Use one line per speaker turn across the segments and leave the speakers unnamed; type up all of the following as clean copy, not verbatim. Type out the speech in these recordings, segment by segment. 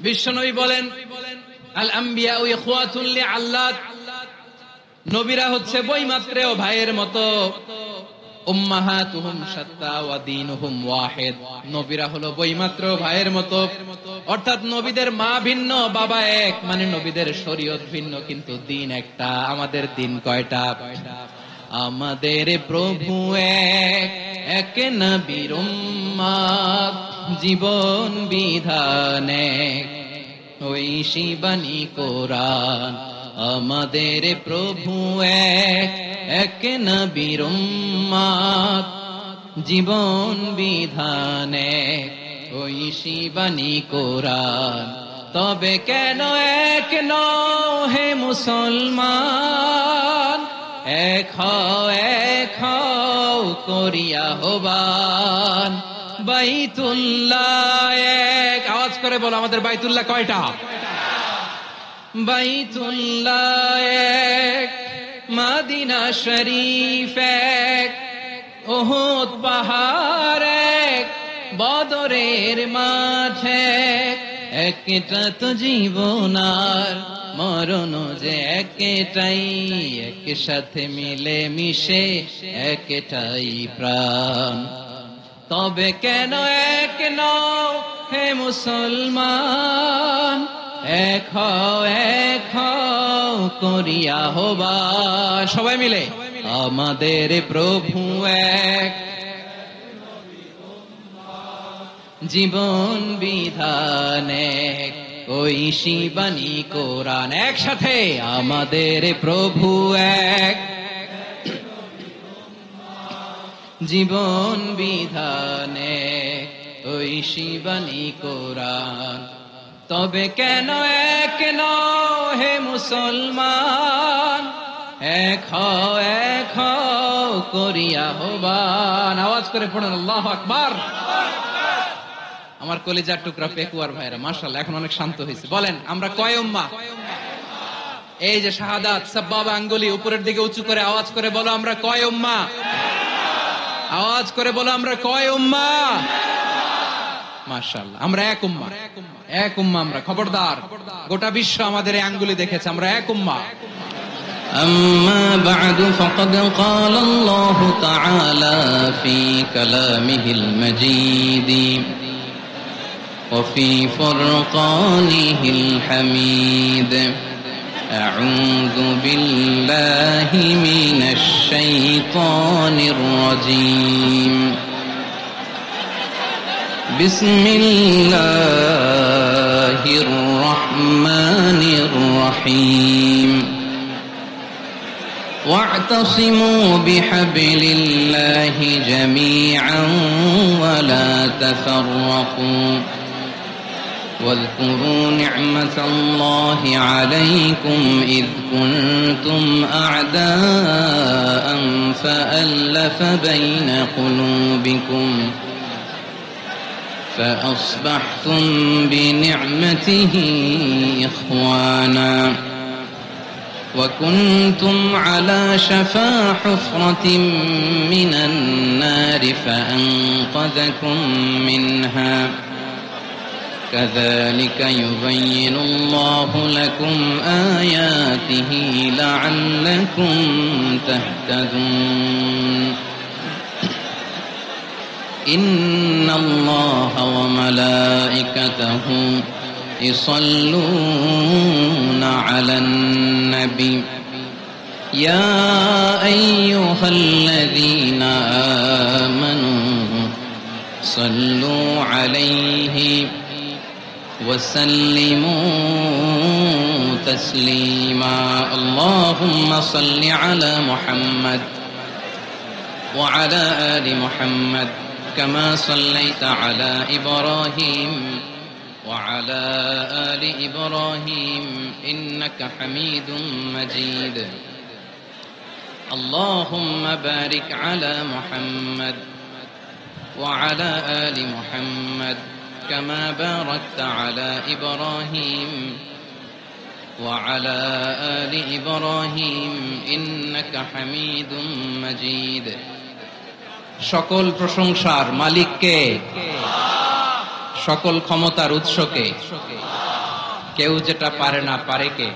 বিশ্বনবী বলেন, আল আম্বিয়া ইখওয়াতুল লিআল্লাত, নবীরা হচ্ছে বইমাত্রেও ভাইয়ের মতো। উম্মাহাতুহুম শাত্তা ওয়া দীনুহুম ওয়াহিদ, নবীরা হলো বইমাত্রেও ভাইয়ের মতো। অর্থাৎ নবীদের মা ভিন্ন, বাবা এক, মানে নবীদের শরীয়ত ভিন্ন, কিন্তু দিন একটা। আমাদের দিন কয়টা? আমাদের প্রভু এক, এক নবীর উম্মত, জীবন বিধান এক, ওই শিবানী কোরআন। আমাদের প্রভু এক, এক নবীর উম্মত, জীবন বিধান এক, ওই শিবানী কোরআন। তবে কেন এক নও হে মুসলমান, এক হও করিয়া হবান। বাইতুল্লাহ এক, আওয়াজ করে বলো আমাদের বাইতুল্লাহ কয়টা? বাইতুল্লাহ এক, মদিনা শরীফ এক, উহুদ পাহাড় এক, বদরের মাঠ এক। একটা তো জীবন আর মরণ যে একটাই, একসাথে মিলে মিশে একটাই প্রাণ। তবে কেন এক নও হে মুসলমান, এক হও করিয়া হবান। সবাই মিলে আমাদের প্রভু এক, জীবন বিধান এক, ওই শিবানী কোরআন। একসাথে আমাদের প্রভু এক, জীবন বিধান এক, ওই শিবানী কোরআন। তবে কেন এক নও হে মুসলমান, এক হও করিয়া হবান। আওয়াজ করে পড়ুন আল্লাহু আকবার। আমার কলিজার টুকরা পেকুয়ার ভাইরা মাশাআল্লাহ এখন অনেক শান্ত হয়েছে। বলেন আমরা কয় উম্মাহ? এই যে শাহাদাত সাব্বাবা আঙ্গুলি উপরের দিকে উঁচু করে আওয়াজ করে বলো আমরা কয় উম্মাহ? আওয়াজ করে বলো আমরা কয় উম্মাহ? মাশাআল্লাহ আমরা এক উম্মাহ, এক উম্মাহ আমরা। খবরদার, গোটা বিশ্ব আমাদের এই আঙ্গুলি দেখেছে, আমরা এক উম্মাহ।
أما بعد فقد قال الله تعالى في كلامه المجيد وفي فرقانه الحميد أعوذ بالله من الشيطان الرجيم بسم الله الرحمن الرحيم واعتصموا بحبل الله جميعا ولا تفرقوا واذكروا نعمة الله عليكم إذ كنتم أعداء فألف بين قلوبكم فأصبحتم بنعمته إخوانا وكنتم على شفا حفرة من النار فأنقذكم منها كذلك يبين الله لكم آياته لعلكم تهتدون إن الله وملائكته يصلون على النبي يا أيها الذين آمنوا صلوا عليه وسلموا تسليما اللهم صل على محمد وعلى آل محمد كما صليت على إبراهيم وعلى آل إبراهيم إنك حميد مجيد اللهم بارك على محمد وعلى آل محمد كما باركت على إبراهيم وعلى آل إبراهيم إنك حميد مجيد
সকল প্রশংসার মালিক কে? সকল ক্ষমতার উৎস কে? কেউ যেটা পারে না, পারে কে?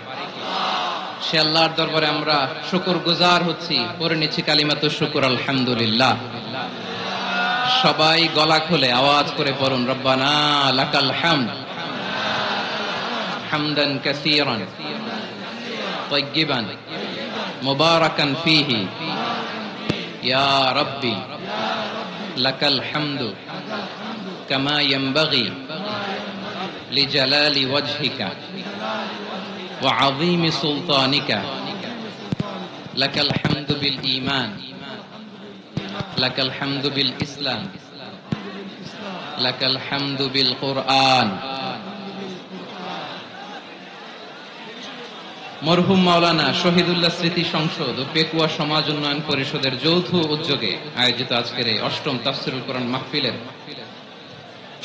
সে আল্লাহর দরবারে আমরা শুকরগুজার হচ্ছি, পড়ে নিচ্ছি কালিমাতুশ শুকর, আলহামদুলিল্লাহ। সবাই গলা খুলে আওয়াজ করে পড়ুন, রব্বানা লাকাল হামদ হামদান কাসীরান তাইয়্যিবান মুবারাকান ফীহি ইয়া রাব্বি লাকাল হামদু কামা ইয়ানবাগি লিজালালি ওয়াজহিকা ওয়া আযীমি সুলতানিকা লাকাল হামদু বিল ঈমান লাকাল হামদু বিল ইসলাম লাকাল হামদু বিল কুরআন। মরহুম মাওলানা শহীদুল্লাহ স্মৃতি সংসদ ও পেকুয়া সমাজ উন্নয়ন পরিষদের যৌথ উদ্যোগে আয়োজিত আজকের এই অষ্টম তাফসীরুল কোরআন মাহফিলের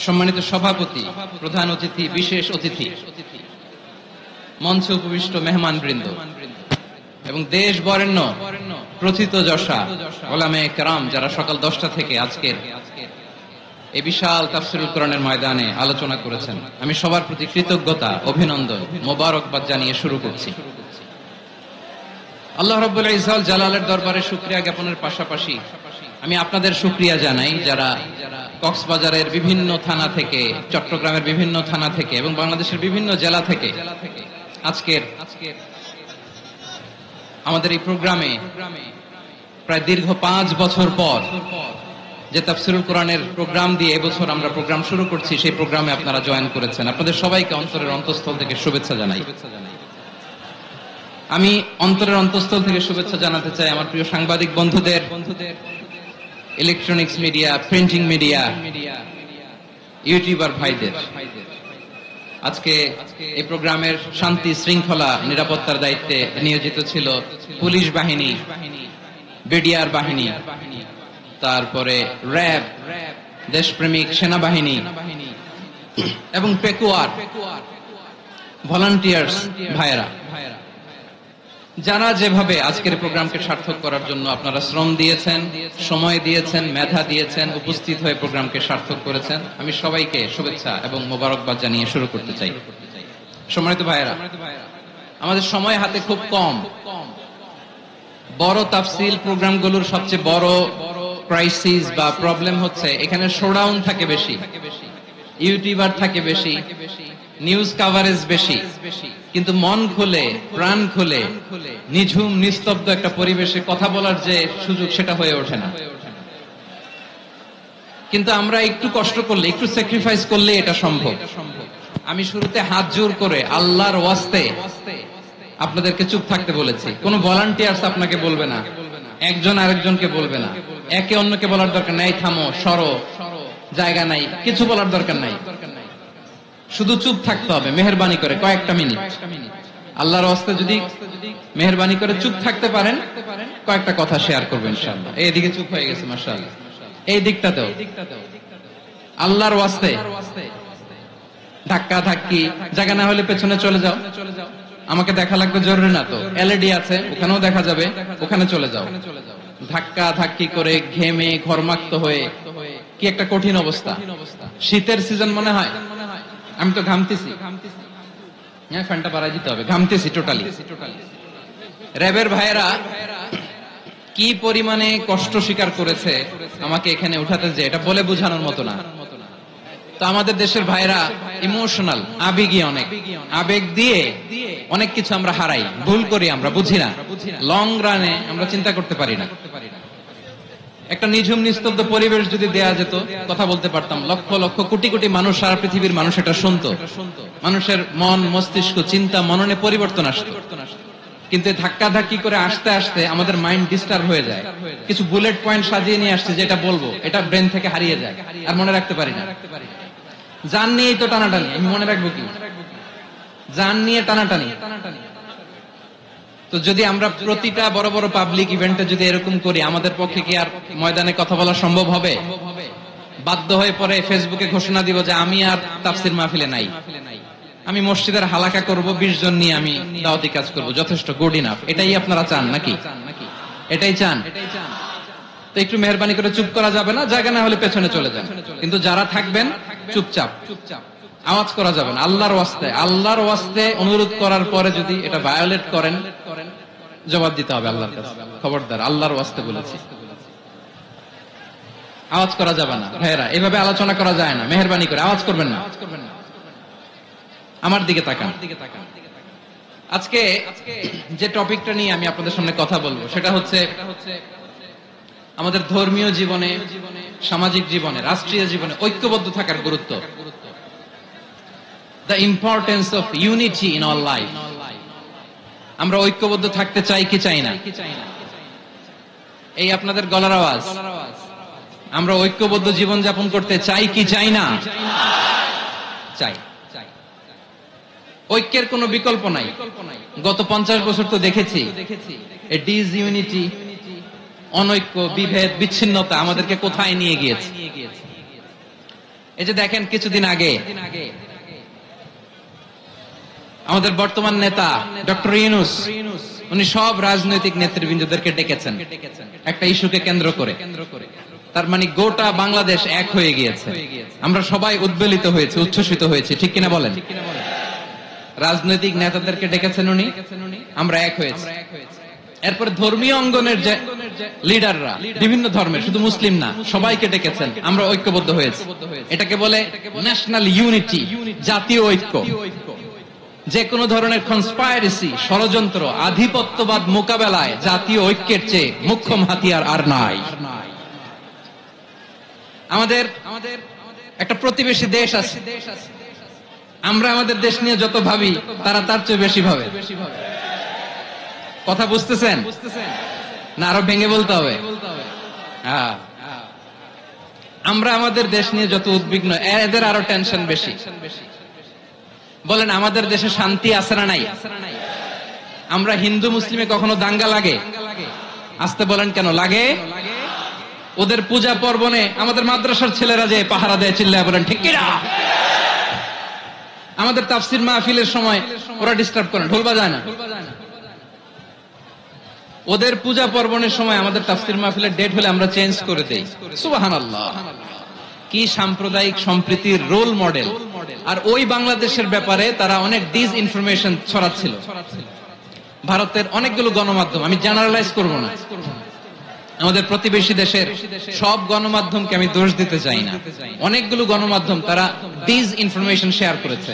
সম্মানিত সভাপতি, প্রধান অতিথি, বিশেষ অতিথি, মঞ্চে উপবিষ্ট মেহমানবৃন্দ এবং দেশ বরেণ্য প্রথিতযশা উলামায়ে কেরাম যারা সকাল 10টা থেকে আজকের এই বিশাল তাফসীরুল কোরআনের ময়দানে আলোচনা করেছেন, আমি সবার প্রতি কৃতজ্ঞতা, অভিনন্দন, মোবারকবাদ জানিয়ে শুরু করছি। আল্লাহ রাব্বুল ইজ্জত জালালের দরবারে শুকরিয়া জ্ঞাপনের পাশাপাশি আমি আপনাদের শুকরিয়া জানাই যারা কক্সবাজারের বিভিন্ন থানা থেকে, চট্টগ্রামের বিভিন্ন থানা থেকে এবং বাংলাদেশের বিভিন্ন জেলা থেকে আজকের আমাদের এই প্রোগ্রামে প্রায় দীর্ঘ 5 বছর পর যে তাফসীরুল কোরআনের প্রোগ্রাম দিয়ে এবছর আমরা প্রোগ্রাম শুরু করছি, সেই প্রোগ্রামে আপনারা জয়েন করেছেন। আপনাদের সবাইকে অন্তরের অন্তঃস্থল থেকে শুভেচ্ছা জানাই। আমি অন্তরের অন্তঃস্থল থেকে শুভেচ্ছা জানাতে চাই আমার প্রিয় সাংবাদিক বন্ধুদের, electronics media, printing media, YouTuber ভাইদের। আজকে এই প্রোগ্রামের শান্তি শৃঙ্খলা নিরাপত্তার দায়িত্বে নিয়োজিত ছিল পুলিশ বাহিনী, বিডিআর বাহিনী, তারপরে র্যাব, দেশপ্রেমিক সেনাবাহিনী এবং পেকুয়ার ভলান্টিয়ার্স ভাইয়েরা, যারা যেভাবে আজকের প্রোগ্রামকে সার্থক করার জন্য আপনারা শ্রম দিয়েছেন, সময় দিয়েছেন, মেধা দিয়েছেন, উপস্থিত হয়ে প্রোগ্রামকে সার্থক করেছেন, আমি সবাইকে শুভেচ্ছা এবং মোবারকবাদ জানিয়ে শুরু করতে চাই। সম্মানিত ভাইয়েরা, আমাদের সময় হাতে খুব কম। বড় তাফসীল প্রোগ্রামগুলোর সবচেয়ে বড় ক্রাইসিস বা প্রবলেম হচ্ছে এখানে শোডাউন থাকে বেশি, ইউটিউবার থাকে বেশি, নিউজ কভারেজ বেশি, কিন্তু মন খুলে, প্রাণ খুলে, নিঝুম নিস্তব্ধ একটা পরিবেশে কথা বলার যে সুযোগ, সেটা হয়ে ওঠে না। কিন্তু আমরা একটু কষ্ট করলে, একটু স্যাক্রিফাইস করলে এটা সম্ভব। আমি শুরুতে হাত জোর করে আল্লাহর ওয়াস্তে আপনাদেরকে চুপ থাকতে বলেছি। কোনো ভলান্টিয়ার্স আপনাকে বলবে না, একজন আরেকজনকে বলবে না, একে অন্যকে বলার দরকার নাই, থামো, সরো, জায়গা নাই, কিছু বলার দরকার নাই, শুধু চুপ থাকতে হবে মেহেরবানি করে কয়েকটা মিনিট। আল্লাহর ওয়াস্তে যদি মেহেরবানি করে চুপ থাকতে পারেন, কয়েকটা কথা শেয়ার করবেন ইনশাআল্লাহ। এইদিকে চুপ হয়ে গেছে মাশাআল্লাহ, এই দিকটাতেও আল্লাহর ওয়াস্তে ধাক্কা ধাক্কি, জায়গা না হলে পেছনে চলে যাও, আমাকে দেখা লাগবে জরুরি না তো, এলইডি আছে ওখানেও দেখা যাবে, ওখানে চলে যাও। ধাক্কা ধাক্কি করে ঘেমে ঘরমাক্ত হয়ে কি একটা কঠিন অবস্থা। শীতের সিজন মনে হয়, আমি তো ঘামতেছি, হ্যাঁ ফ্যানটা বাড়াই দিতে হবে, ঘামতেছি টোটালি। র্যাবের ভাইয়েরা কি পরিমাণে কষ্ট স্বীকার করেছে আমাকে এখানে উঠাতে, যে এটা বলে বোঝানোর মতো না। তো আমাদের দেশের ভাইরা ইমোশনাল, আবেগী, অনেক আবেগ দিয়ে অনেক কিছু আমরা হারাই, ভুল করি, আমরা বুঝি না, লং রানে আমরা চিন্তা করতে পারি না। একটা নিঝুম নিস্তব্ধ পরিবেশ যদি দেয়া যেত, কথা বলতে পারতাম, লক্ষ লক্ষ কোটি কোটি মানুষ, সারা পৃথিবীর মানুষ এটা শুনতো, মানুষের মন, মস্তিষ্ক, চিন্তা, মননে পরিবর্তন আসতো। কিন্তু ধাক্কা ধাক্কি করে আসতে আসতে আমাদের মাইন্ড ডিস্টার্ব হয়ে যায়। কিছু বুলেট পয়েন্ট সাজিয়ে নিয়ে আসছে, যেটা বলবো এটা ব্রেন থেকে হারিয়ে যায়, আর মনে রাখতে পারি না। জান নিয়েই তো টানাটানি, আমি মনে রাখবো কি? জান নিয়ে টানাটানি। তো যদি আমরা প্রতিটা বড় বড় পাবলিক ইভেন্টে যদি এরকম করি, আমাদের পক্ষে কি আর ময়দানে কথা বলা সম্ভব হবে? বাধ্য হয়ে পরে ফেসবুকে ঘোষণা দিব যে আমি আর তাফসীর মাহফিলে নাই, আমি মসজিদের হালাকা করব, 20 জন নিয়ে আমি দাওয়াতি কাজ করব, যথেষ্ট, গুড ইনাফ। এটাই আপনারা চান নাকি? এটাই চান? তো একটু মেহেরবানি করে চুপ করা যাবে না, জায়গা না হলে পেছনে চলে যান। কিন্তু যারা থাকবেন চুপচাপ, আওয়াজ করা যাবে না আল্লাহর ওয়াস্তে অনুরোধ করার পরে যদি এটা ভায়োলেট করেন জবাব দিতে হবে আল্লাহর কাছে। খবরদার, আল্লাহর ওয়াস্তে বলেছি, আওয়াজ করা যাবে না। ভাইয়েরা, এভাবে আলোচনা করা যায় না, মেহেরবানি করে আওয়াজ করবেন না। আমার দিকে তাকান। আজকে যে টপিকটা নিয়ে আমি আপনাদের সামনে কথা বলবো সেটা হচ্ছে আমাদের ধর্মীয় জীবনে, সামাজিক জীবনে, রাষ্ট্রীয় জীবনে ঐক্যবদ্ধ থাকার গুরুত্ব। The importance of unity in our life. আমরা ঐক্যবদ্ধ থাকতে চাই কি চাই না? এই আপনাদের গলার আওয়াজ। আমরা ঐক্যবদ্ধ জীবন যাপন করতে চাই কি চাই না? চাই। ঐক্যের কোনো বিকল্প নাই। গত 50 বছর তো দেখেছি এই ডিসইউনিটি, অনৈক্য, বিভেদ, বিচ্ছিন্নতা আমাদেরকে কোথায় নিয়ে গিয়েছে। এই যে দেখেন, কিছুদিন আগে আমাদের বর্তমান নেতা ডক্টর ইউনূস, উনি সব রাজনৈতিক নেতৃবৃন্দদেরকে ডেকেছেন একটা ইস্যুকে কেন্দ্র করে। তার মানে গোটা বাংলাদেশ এক হয়ে গিয়েছে। আমরা সবাই উদ্বেলিত হয়েছে, উচ্ছ্বসিত হয়েছে, ঠিক কিনা বলেন? রাজনৈতিক নেতাদেরকে ডেকেছেন উনি, আমরা এক হয়েছি। এরপরে ধর্মীয় অঙ্গনের যে লিডাররা, বিভিন্ন ধর্মের, শুধু মুসলিম না, সবাইকে ডেকেছেন, আমরা ঐক্যবদ্ধ হয়েছি। এটাকে বলে ন্যাশনাল ইউনিটি, জাতীয় ঐক্য। যে কোনো ধরনের কনস্পাইরেসি, ষড়যন্ত্র, আধিপত্যবাদ মোকাবেলায় জাতীয় ঐক্যের চেয়ে মুখ্য হাতিয়ার আর নাই। আমাদের একটা প্রতিবেশী দেশ আছে, আমরা আমাদের দেশ নিয়ে যত ভাবি তারা তার চেয়ে বেশি ভাবে। কথা বুঝতেছেন না? আরো ভেঙে বলতে হবে। হ্যাঁ, আমরা আমাদের দেশ নিয়ে যত উদ্বিগ্ন, এদের আরো টেনশন বেশি। বলেন, আমাদের দেশে শান্তি আছে না নাই? আমরা হিন্দু মুসলিমে কখনো দাঙ্গা লাগে? আসতে বলেন, কেন লাগে? ওদের পূজা পর্বণে আমাদের মাদ্রাসার ছেলেরা যে পাহারা দেয়, চিল্লায় বলেন ঠিক কিনা? আমাদের তাফসির মাহফিলের সময় ওরা ডিস্টার্ব করে, ঢোল বাজায় না। ওদের পূজা পর্বণের সময় আমাদের তাফসির মাহফিলের ডেট হলে আমরা চেঞ্জ করে দেই। সুবহানাল্লাহ, কি সাম্প্রদায়িক সম্প্রীতির রোল মডেল। আর ওই বাংলাদেশের ব্যাপারে তারা অনেক ডিসইনফরমেশন ছড়াচ্ছিল। ভারতের অনেকগুলো গণমাধ্যম, আমি জেনারেলাইজ করব না, আমাদের প্রতিবেশী দেশের সব গণমাধ্যমকে আমি দোষ দিতে চাই না, অনেকগুলো গণমাধ্যম তারা ডিসইনফরমেশন শেয়ার করেছে।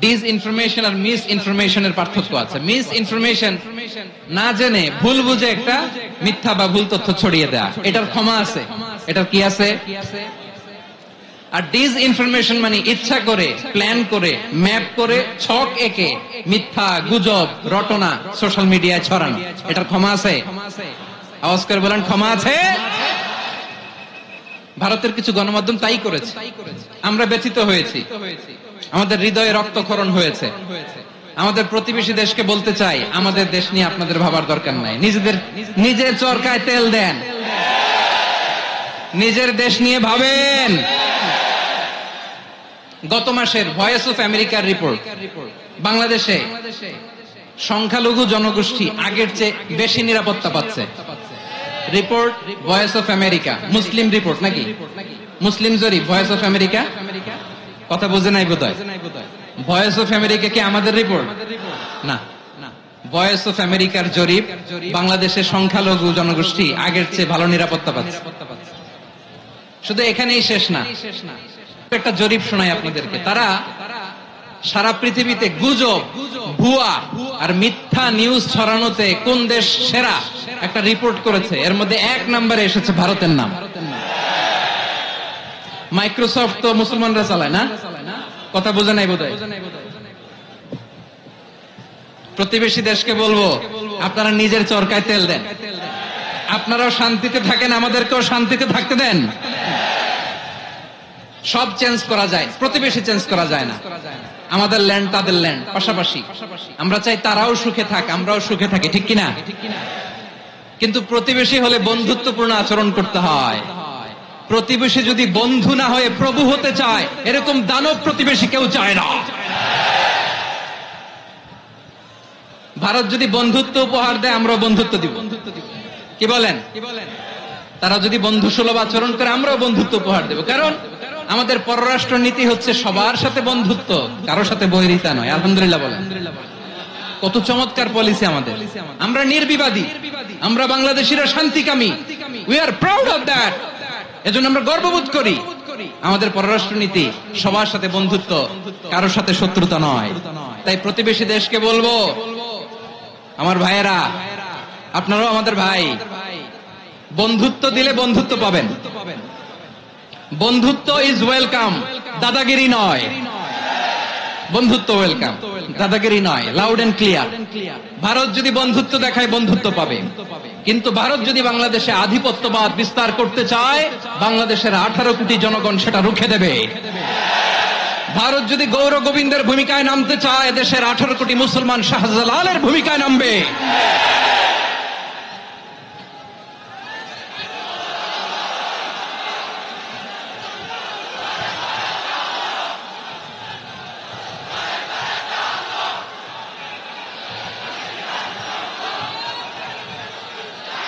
ডিসইনফরমেশন আর মিস ইনফরমেশনের পার্থক্য আছে। মিস ইনফরমেশন না জেনে ভুল বুঝে একটা মিথ্যা বা ভুল তথ্য ছড়িয়ে দেয়া, এটার ক্ষমা আছে, এটার কি আছে? আর ডিসইনফরমেশন মানে ইচ্ছা করে, প্ল্যান করে, ম্যাপ করে, ছক এঁকে মিথ্যা, গুজব, রটনা সোশ্যাল মিডিয়ায় ছড়ানো, এটার ক্ষমা আছে? আওয়াজ করে বলেন, ক্ষমা আছে? ভারতের কিছু গণমাধ্যম তাই করেছে, আমরা ব্যথিত হয়েছি, আমাদের হৃদয়ে রক্তক্ষরণ হয়েছে। আমাদের প্রতিবেশী দেশকে বলতে চাই, আমাদের দেশ নিয়ে আপনাদের ভাবার দরকার নাই, নিজের চরকায় তেল দেন, নিজের দেশ নিয়ে ভাবেন। গত মাসের ভয়েস অফ আমেরিকার রিপোর্ট, বাংলাদেশে সংখ্যালঘু জনগোষ্ঠী আগের চেয়ে বেশি নিরাপত্তা পাচ্ছে। Report voice of America, Muslim report নাকি? মুসলিম জরিপ, ভয়েস অফ আমেরিকা। কথা বুঝে নাই বোধহয়। ভয়েস অফ আমেরিকা কি আমাদের রিপোর্ট? না, ভয়েস অফ আমেরিকার জরিপ, বাংলাদেশের সংখ্যালঘু জনগোষ্ঠী আগের চেয়ে ভালো নিরাপত্তা পাচ্ছে। শুধু এখানেই শেষ না, একটা জরিপ শোনাই আপনাদেরকে। তারা সারা পৃথিবীতে গুজব, ভুয়া আর মিথ্যা নিউজ ছড়ানোতে কোন দেশ সেরা একটা রিপোর্ট করেছে। এর মধ্যে 1 নম্বরে এসেছে ভারতের নাম। মাইক্রোসফট তো মুসলমানরা চালায় না? কথা বোঝে নাই বোধহয়। প্রতিবেশী দেশকে বলবো, আপনারা নিজের চরকায় তেল দেন, আপনারাও শান্তিতে থাকেন, আমাদেরকেও শান্তিতে থাকতে দেন। সব চেঞ্জ করা যায়, প্রতিবেশী চেঞ্জ করা যায় না। আমাদের ল্যান্ড তাদের ল্যান্ড, পাশাপাশি। আমরা চাই তারাও সুখে থাক, আমরাও সুখে থাকি, ঠিক কিনা? কিন্তু প্রতিবেশী হলে বন্ধুত্বপূর্ণ আচরণ করতে হয়। প্রতিবেশী যদি বন্ধু না হয়ে প্রভু হতে চায়, এরকম দানব প্রতিবেশী কেউ চায় না। ভারত যদি বন্ধুত্ব উপহার দেয়, আমরাও বন্ধুত্ব দিব। কি বলেন? তারা যদি বন্ধু সুলভ আচরণ করে, আমরাও বন্ধুত্ব উপহার দেব। কারণ আমাদের পররাষ্ট্র নীতি হচ্ছে সবার সাথে বন্ধুত্ব, কারোর সাথে বৈরিতা নয়। আলহামদুলিল্লাহ বলেন। কত চমৎকার পলিসি আমাদের। আমরা নির্বিবাদী, আমরা বাংলাদেশিরা শান্তিকামী। We are proud of that. এজন্য আমরা গর্ববোধ করি। আমাদের পররাষ্ট্র নীতি সবার সাথে বন্ধুত্ব, কারোর সাথে শত্রুতা নয়। তাই প্রতিবেশী দেশকে বলবো, আমার ভাইয়েরা, আপনারাও আমাদের ভাই, বন্ধুত্ব দিলে বন্ধুত্ব পাবেন। বন্ধুত্ব ইজ ওয়েলকাম, দাদাগিরি নয়। বন্ধুত্ব ওয়েলকাম, দাদাগিরি নয়। Loud and clear. ভারত যদি বন্ধুত্ব দেখায়, বন্ধুত্ব পাবে। কিন্তু ভারত যদি বাংলাদেশে আধিপত্যবাদ বিস্তার করতে চায়, বাংলাদেশের 18 কোটি জনগণ সেটা রুখে দেবে। ভারত যদি গৌর গোবিন্দের ভূমিকায় নামতে চায়, দেশের 18 কোটি মুসলমান শাহজালালের ভূমিকায় নামবে।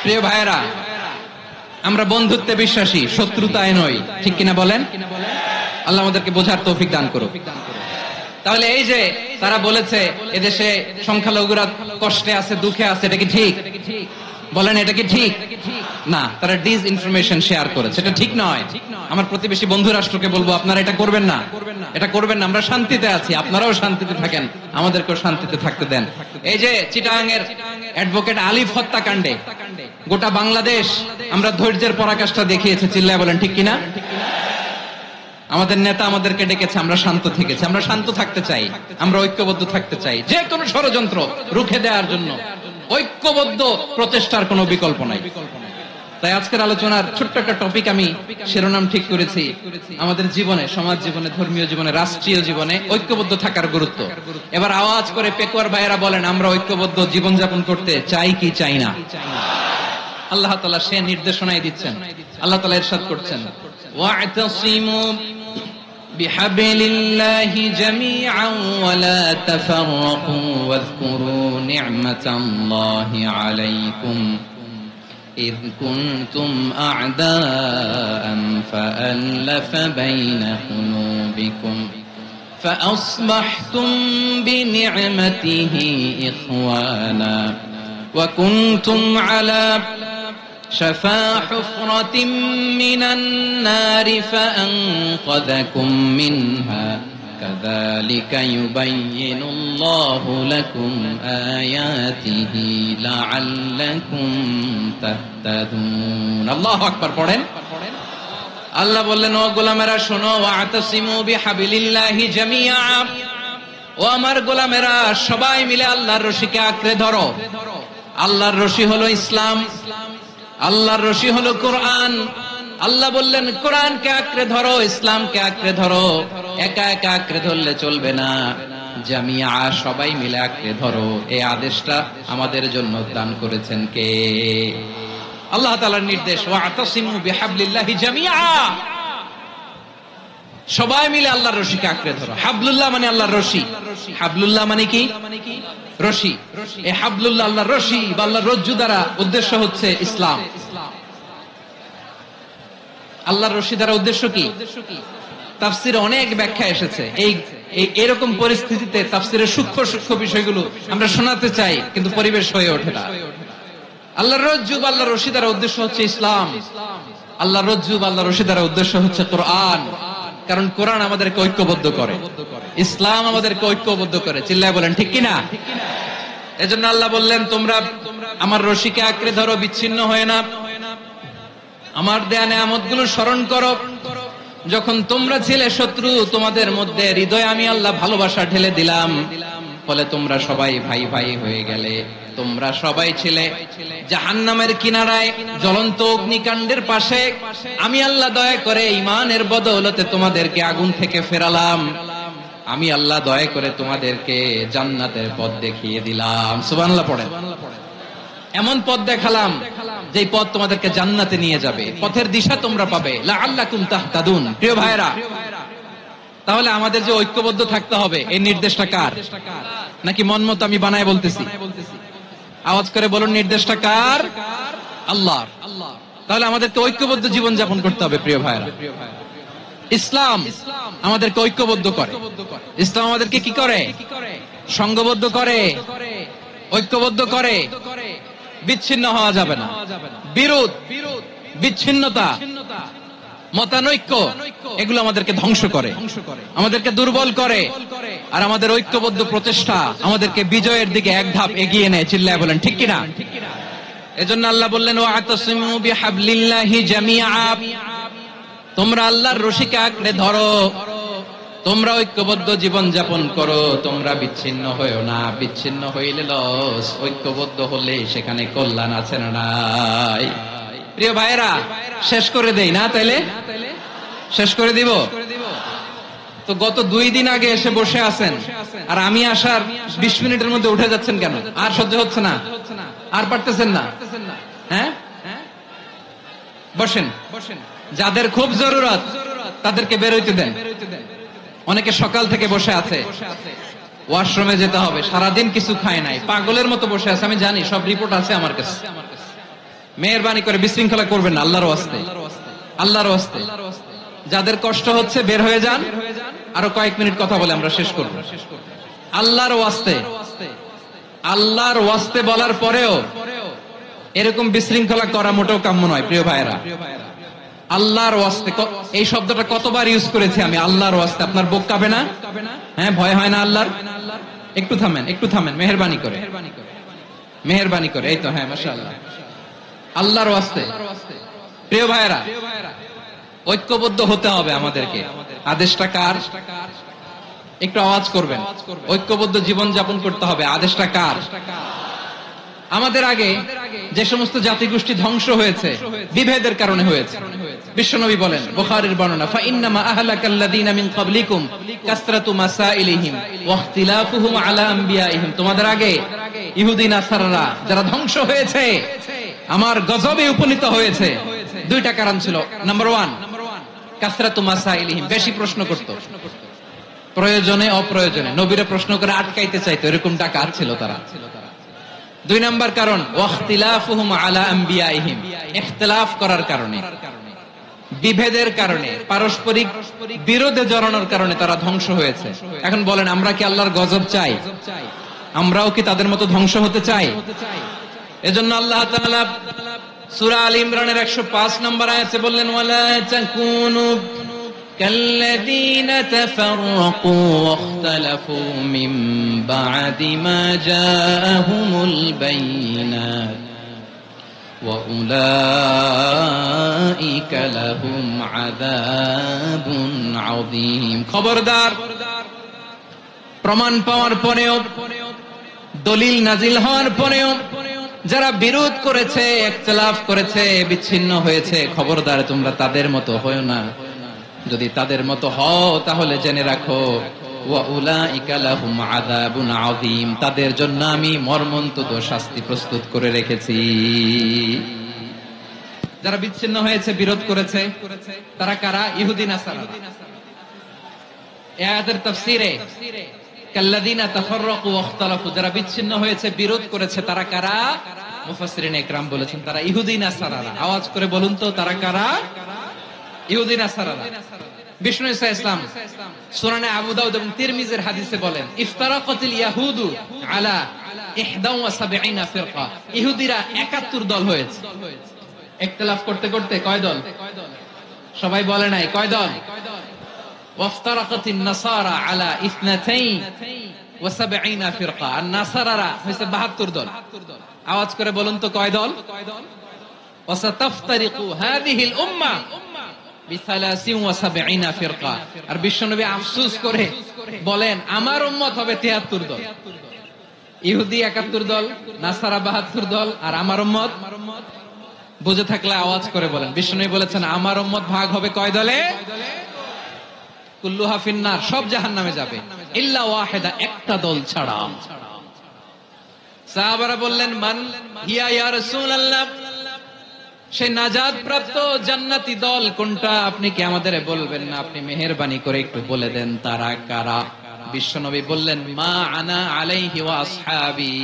প্রিয় ভাইয়েরা, আমরা বন্ধুত্বে বিশ্বাসী, শত্রুতায় নই। ঠিক কিনা বলেন? আল্লাহ আমাদেরকে বোঝার তৌফিক দান করুক। তাহলে এই যে তারা বলেছে এদেশে সংখ্যালঘুরা কষ্টে আছে, দুঃখে আছে, এটা কি ঠিক? বলেন, এটা কি ঠিক? না, তারা ডিস ইনফরমেশন শেয়ার করেছে, এটা ঠিক নয়। আমার প্রতিবেশী বন্ধু রাষ্ট্রকে বলবো, আপনারা এটা করবেন না, এটা করবেন না। আমরা শান্তিতে আছি, আপনারাও শান্তিতে থাকেন, আমাদেরকেও শান্তিতে থাকতে দেন। এই যে চিটাগাং এর অ্যাডভোকেট আলিফ হত্যাকাণ্ডে গোটা বাংলাদেশ আমরা ধৈর্যের পরাকাষ্ঠা দেখিয়েছে। চিল্লায় বলেন ঠিক কিনা? আমাদের নেতা আমাদেরকে ডেকেছে, আমরা শান্ত থেকেছি। আমরা শান্ত থাকতে চাই, আমরা ঐক্যবদ্ধ থাকতে চাই। যে কোনো ষড়যন্ত্র রুখে দেওয়ার জন্য ঐক্যবদ্ধ প্রচেষ্টার কোনো বিকল্প নাই। তাই আজকের আলোচনার ছোট্ট একটা টপিক আমি শিরোনাম ঠিক করেছি, আমাদের জীবনে, সমাজ জীবনে, ধর্মীয় জীবনে, রাষ্ট্রীয় জীবনে ঐক্যবদ্ধ থাকার গুরুত্ব। এবার আওয়াজ করে পেকুয়ার ভাইয়েরা বলেন, আমরা ঐক্যবদ্ধ জীবনযাপন করতে চাই কি চাই না? আল্লাহ তাআলা সে নির্দেশনাই দিচ্ছেন। আল্লাহ তাআলা ইরশাদ করছেন, ওয়া'তাসিমু বিহাবলিল্লাহি জামিআন ওয়া লা তাফাররাকু ওয়াযকুরু নি'মাতাল্লাহি আলাইকুম إذ كنتم أعداء فألف بين قلوبكم فأصبحتم بنعمته إخوانا وكنتم على شفا حفرة من النار فأنقذكم منها كذلك يبين الله لكم آياته لعلكم تهتدون الله أكبر পড়েন। আল্লাহ বললেন, ও গোলামেরা শোনো, ওয়া'তাসিমু বিহাবলিল্লাহি জামিআ, ও আমার গোলামেরা সবাই মিলে আল্লাহর রশিকে আঁকড়ে ধরো। আল্লাহর রশি হলো ইসলাম, আল্লাহর রশি হলো কোরআন। আল্লাহ বললেন, কোরআনকে আঁকড়ে ধরো, ইসলামকে আঁকড়ে ধরো। একা একা আঁকড়ে ধরলে চলবে না, জামিয়া, সবাই মিলে আঁকড়ে ধরো। এই আদেশটা আমাদের জন্য দান করেছেন কে? আল্লাহ তাআলার নির্দেশ, ওয়া'তাসিমু বিহাবলিল্লাহি জামিআ, সবাই মিলে আল্লাহর রশিকে আঁকড়ে ধরো। হাবলুল্লাহ মানে আল্লাহর রশি। হাবলুল্লাহ মানে কি? রশি। এই হাবলুল্লাহ আল্লাহর রশি বা আল্লাহর রজ্জু দ্বারা উদ্দেশ্য হচ্ছে ইসলাম। আল্লাহর রশি দ্বারা উদ্দেশ্য কি? তাফসিরে অনেক ব্যাখ্যা এসেছে। এরকম পরিস্থিতিতে তাফসিরের সূক্ষ্ম সূক্ষ্ম বিষয়গুলো আমরা শোনাতে চাই, কিন্তু পরিবেশ হয়ে ওঠে না। আল্লাহর রজ্জু বা আল্লাহর রশি দ্বারা উদ্দেশ্য হচ্ছে ইসলাম। আল্লাহর রজ্জু বা আল্লাহর রশি দ্বারা উদ্দেশ্য হচ্ছে কোরআন। কারণ কোরআন আমাদেরকে ঐক্যবদ্ধ করে, ইসলাম আমাদেরকে ঐক্যবদ্ধ করে। চিল্লায় বলেন ঠিক কিনা? এজন্য আল্লাহ বললেন, তোমরা আমার রশিকে আঁকড়ে ধরো, বিচ্ছিন্ন হয়ে না। আমার দেয়া নেয়ামতগুলো স্মরণ করো। যখন তোমরা ছিলে শত্রু, তোমাদের মধ্যে হৃদয়ে আমি আল্লাহ ভালোবাসা ঢেলে দিলাম, ফলে তোমরা সবাই ভাই ভাই হয়ে গেলে। তোমরা সবাই ছিলে জাহান্নামের কিনারায়, জ্বলন্ত অগ্নিকাণ্ডের পাশে। আমি আল্লাহ দয়া করে ঈমানের বদৌলতে তোমাদেরকে আগুন থেকে ফেরালাম। আমি আল্লাহ দয়া করে তোমাদেরকে জান্নাতের পথ দেখিয়ে দিলাম। সুবহানাল্লাহ পড়েন। এমন পথ দেখালাম যে পথ তোমাদেরকে জান্নাতে নিয়ে যাবে, পথের দিশা তোমরা পাবে। লাআল্লাকুম তাহতাদুন। প্রিয় ভাইরা, তাহলে আমাদের যে ঐক্যবদ্ধ থাকতে হবে, এই নির্দেশটা কার? নাকি মন মতো আমি বানায় বলতেছি? আওয়াজ করে বলুন, নির্দেশটা কার? আল্লাহর। তাহলে আমাদেরকে ঐক্যবদ্ধ জীবন যাপন করতে হবে প্রিয় ভাইরা। ইসলাম আমাদেরকে ঐক্যবদ্ধ করে, ইসলাম আমাদেরকে কি করে? সংঘবদ্ধ করে, ঐক্যবদ্ধ করে। বিচ্ছিন্ন হওয়া যাবে না। বিরোধ, বিচ্ছিন্নতা, মতানৈক্য এগুলো আমাদেরকে ধ্বংস করে, আমাদেরকে দুর্বল করে। আর আমাদের ঐক্যবদ্ধ প্রচেষ্টা আমাদেরকে বিজয়ের দিকে এক ধাপ এগিয়ে নেয়। চিল্লায় বলেন ঠিক কিনা? এজন্য আল্লাহ বললেন ওয়াতাসিমু বিহাবলিল্লাহি জামিআ, তোমরা আল্লাহর রশিকে আঁকড়ে ধরো, তোমরা ঐক্যবদ্ধ জীবন যাপন করো, তোমরা বিচ্ছিন্ন হইও না। বিচ্ছিন্ন হইলে লস, ঐক্যবদ্ধ হলে সেখানে কল্যাণ আছে না নাই? প্রিয় ভাইয়েরা, শেষ করে দেই না? তাইলে শেষ করে দিব তো। গত 2 দিন আগে এসে বসে আছেন, আর আমি আসার 20 মিনিটের মধ্যে উঠে যাচ্ছেন কেন? আর সহ্য হচ্ছে না? আর পারতেছেন না? হ্যাঁ, বসেন। যাদের খুব জরুরত তাদেরকে বের হইতে দেন। অনেকে সকাল থেকে বসে আছে, ওয়াশরুমে যেতে হবে, সারাদিন কিছু খায় নাই, পাগলের মতো বসে আছে। আমি জানি, সব রিপোর্ট আছে আমার কাছে। মেহেরবানি করে বিশৃঙ্খলা করবেন না, আল্লাহর ওয়াস্তে, আল্লাহর ওয়াস্তে। যাদের কষ্ট হচ্ছে বের হয়ে যান। আরো কয়েক মিনিট কথা বলে আমরা শেষ করব। আল্লাহর ওয়াস্তে, আল্লাহর ওয়াস্তে বলার পরেও এরকম বিশৃঙ্খলা করা মোটেও কাম্য নয়। প্রিয় ভাইয়েরা, আল্লাহর ওয়াস্তে, এই শব্দটা কতবার ইউজ করেছি আমি, আল্লাহর ওয়াস্তে। আপনার বুক কাঁপে না? হ্যাঁ, ভয় হয় না আল্লাহর? একটু থামেন, একটু থামেন, মেহেরবানি করে, মেহেরবানি করে। এই তো, হ্যাঁ, মাশাআল্লাহ। আল্লাহর ওয়াস্তে প্রিয় ভাইয়েরা, ঐক্যবদ্ধ হতে হবে আমাদেরকে। আদেশটা কার? একটু আওয়াজ করবেন। ঐক্যবদ্ধ জীবন যাপন করতে হবে। আদেশটা কার? আমাদের আগে যে সমস্ত জাতিগোষ্ঠী ধ্বংস হয়েছে বিভেদের কারণে হয়েছে। বিশ্বনবী বলেন, বুখারীর বর্ণনা, ফা ইন্নামা আহলাকাল্লাযীনা মিন ক্বাবলিকুম কাসরাতু মাসাইলিহিম ওয়া ইখতিলাফুহুম আলা আমবিয়াইহিম। তোমাদের আগে ইহুদি নাসারারা যারা ধ্বংস হয়েছে, আমার গজবে উপনীত হয়েছে, 2টা কারণ ছিল। নাম্বার 1, কাসরাতু মাসাইলিহিম, বেশি প্রশ্ন করত, প্রয়োজনে অপ্রয়োজনে নবীরা প্রশ্ন করে আটকাইতে চাইতো, এরকম ডাকাত ছিল তারা। 2 নাম্বার কারণ, ওয়াখতিলাফুহুম আলা আমবিয়াইহিম, ইখতিলাফ করার কারণে, বিভেদের কারণে, পারস্পরিক বিরোধে জড়ানোর কারণে তারা ধ্বংস হয়েছে। এখন বলেন, আমরা কি আল্লাহর গজব চাই? আমরাও কি তাদের মতো ধ্বংস হতে চাই? এজন্য আল্লাহ তাআলা সূরা আল ইমরানের 105 নম্বর আয়াতে বললেন, ওয়ালা তাকুনু কাল্লাযীনা তাফাররাকু ওয়াখতালাফু মিন বা'দি মা জাআহুমুল বাইয়িনাত ওয়া উলাইকা লাহুম আযাবুন আযীম। খবরদার, প্রমাণ পাওয়ার পরেও, দলিল নাজিল হওয়ার পরেও যারা বিরোধ করেছে, ইখতিলাফ করেছে, বিচ্ছিন্ন হয়েছে, খবরদার তোমরা তাদের মতো হয়ো না। যদি তাদের মতো হও তাহলে জেনে রাখো, ওয়া উলাইকা লাহুম আযাবুন আযীম, তাদের জন্য আমি মর্মন্তুদ শাস্তি প্রস্তুত করে রেখেছি। যারা বিচ্ছিন্ন হয়েছে, বিরোধ করেছে, তারা কারা? ইহুদি নাসারা। এই আয়াতের তাফসীরে কাল্লাযীনা তাফাররাকু ওয়াখতালাফু, যারা বিচ্ছিন্ন হয়েছে, বিরোধ করেছে, তারা কারা? মুফাসসিরিন ইকরাম বলেছেন তারা ইহুদি নাসারারা। আওয়াজ করে বলুন তো, তারা কারা? ইহুদি নাসারারা। বিষ্ণু ঈসা ইসলাম সুনানে আবু দাউদ এবং তিরমিজির হাদিসে বলেন, ইফতারাকাতিল ইয়াহুদু আলা 71 ফিরকা, ইহুদিরা 71 দল হয়েছে। ইখতিলাফ করতে করতে কয় দল? সবাই বলে নাই, কয় দল? ওয়াফতারাকাতিন নাসারা আলা 72 ফিরকা, আর নাসারারা হইছে 72 দল। আওয়াজ করে বলুন তো, কয় দল? ওয়াসাতাফতারিকু হাযিহিল উম্মাহ বি73 ফিরকা। আর বিশ্বনবী আফসোস করে বলেন, আমার উম্মত হবে 73 দল। ইহুদি 71 দল, নাসারা 72 দল, আর আমার উম্মত, বুঝে থাকলে আওয়াজ করে বলেন। বিশ্বনবী বলেছেন, আমার উম্মত ভাগ হবে কয় দলে? কুল্লুহা ফিন্নার, সব জাহান্নামে যাবে, ইল্লা ওয়াহিদা, একটা দল ছাড়া। সাহাবারা বললেন, মান হিয়া ইয়া রাসূলুল্লাহ, সেই নাজাত প্রাপ্ত জান্নাতি দল কোনটা? আপনি কি আমাদের বলবেন না? আপনি মেহেরবানি করে একটু বলে দেন তারা কারা। বিশ্বনবী বললেন, মা আনা আলাইহি ওয়া আসহাবি,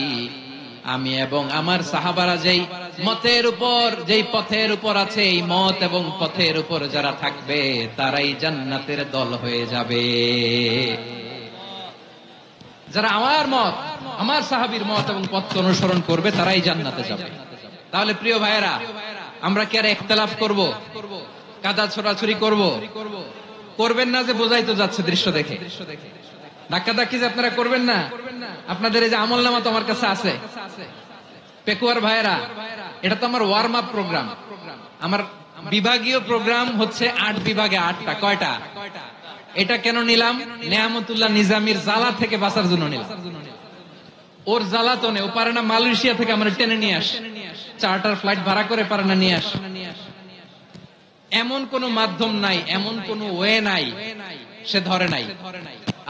আমি এবং আমার সাহাবারা যেই মতের উপর, যেই পথের উপর আছে, এই মত এবং পথের উপর যারা থাকবে তারাই জান্নাতের দল হয়ে যাবে। যারা আমার মত, আমার সাহাবীর মত এবং পথ অনুসরণ করবে তারাই জান্নাতে যাবে। তাহলে প্রিয় ভাইয়েরা, আমরা কি আর ইখতিলাফ করব, কাদা ছোড়াছুরি করব? করবেন না যে বোঝাই তো যাচ্ছে দৃশ্য দেখে। ধাক্কাধাক্কি যে আপনারা করবেন না, আপনাদের এই যে আমলনামা তো আমার কাছে আছে। পেকুয়ার ভাইয়েরা, এটা তো আমার ওয়ার্ম আপ প্রোগ্রাম। আমার বিভাগীয় প্রোগ্রাম হচ্ছে 8 বিভাগে 8টা। কয়টা? এটা কেন নিলাম? নেয়ামতুল্লাহ নিজামীর জ্বালা থেকে বাঁচার জন্য নিলাম। ওর জ্বালাতনে ও পারে না মালয়েশিয়া থেকে আমরা টেনে নিয়ে আসে, চার্টার ফ্লাইট ভাড়া করে পারে না নিয়ে আসে। এমন কোন মাধ্যম নাই, এমন কোন ওয়ে নাই সে ধরে নাই।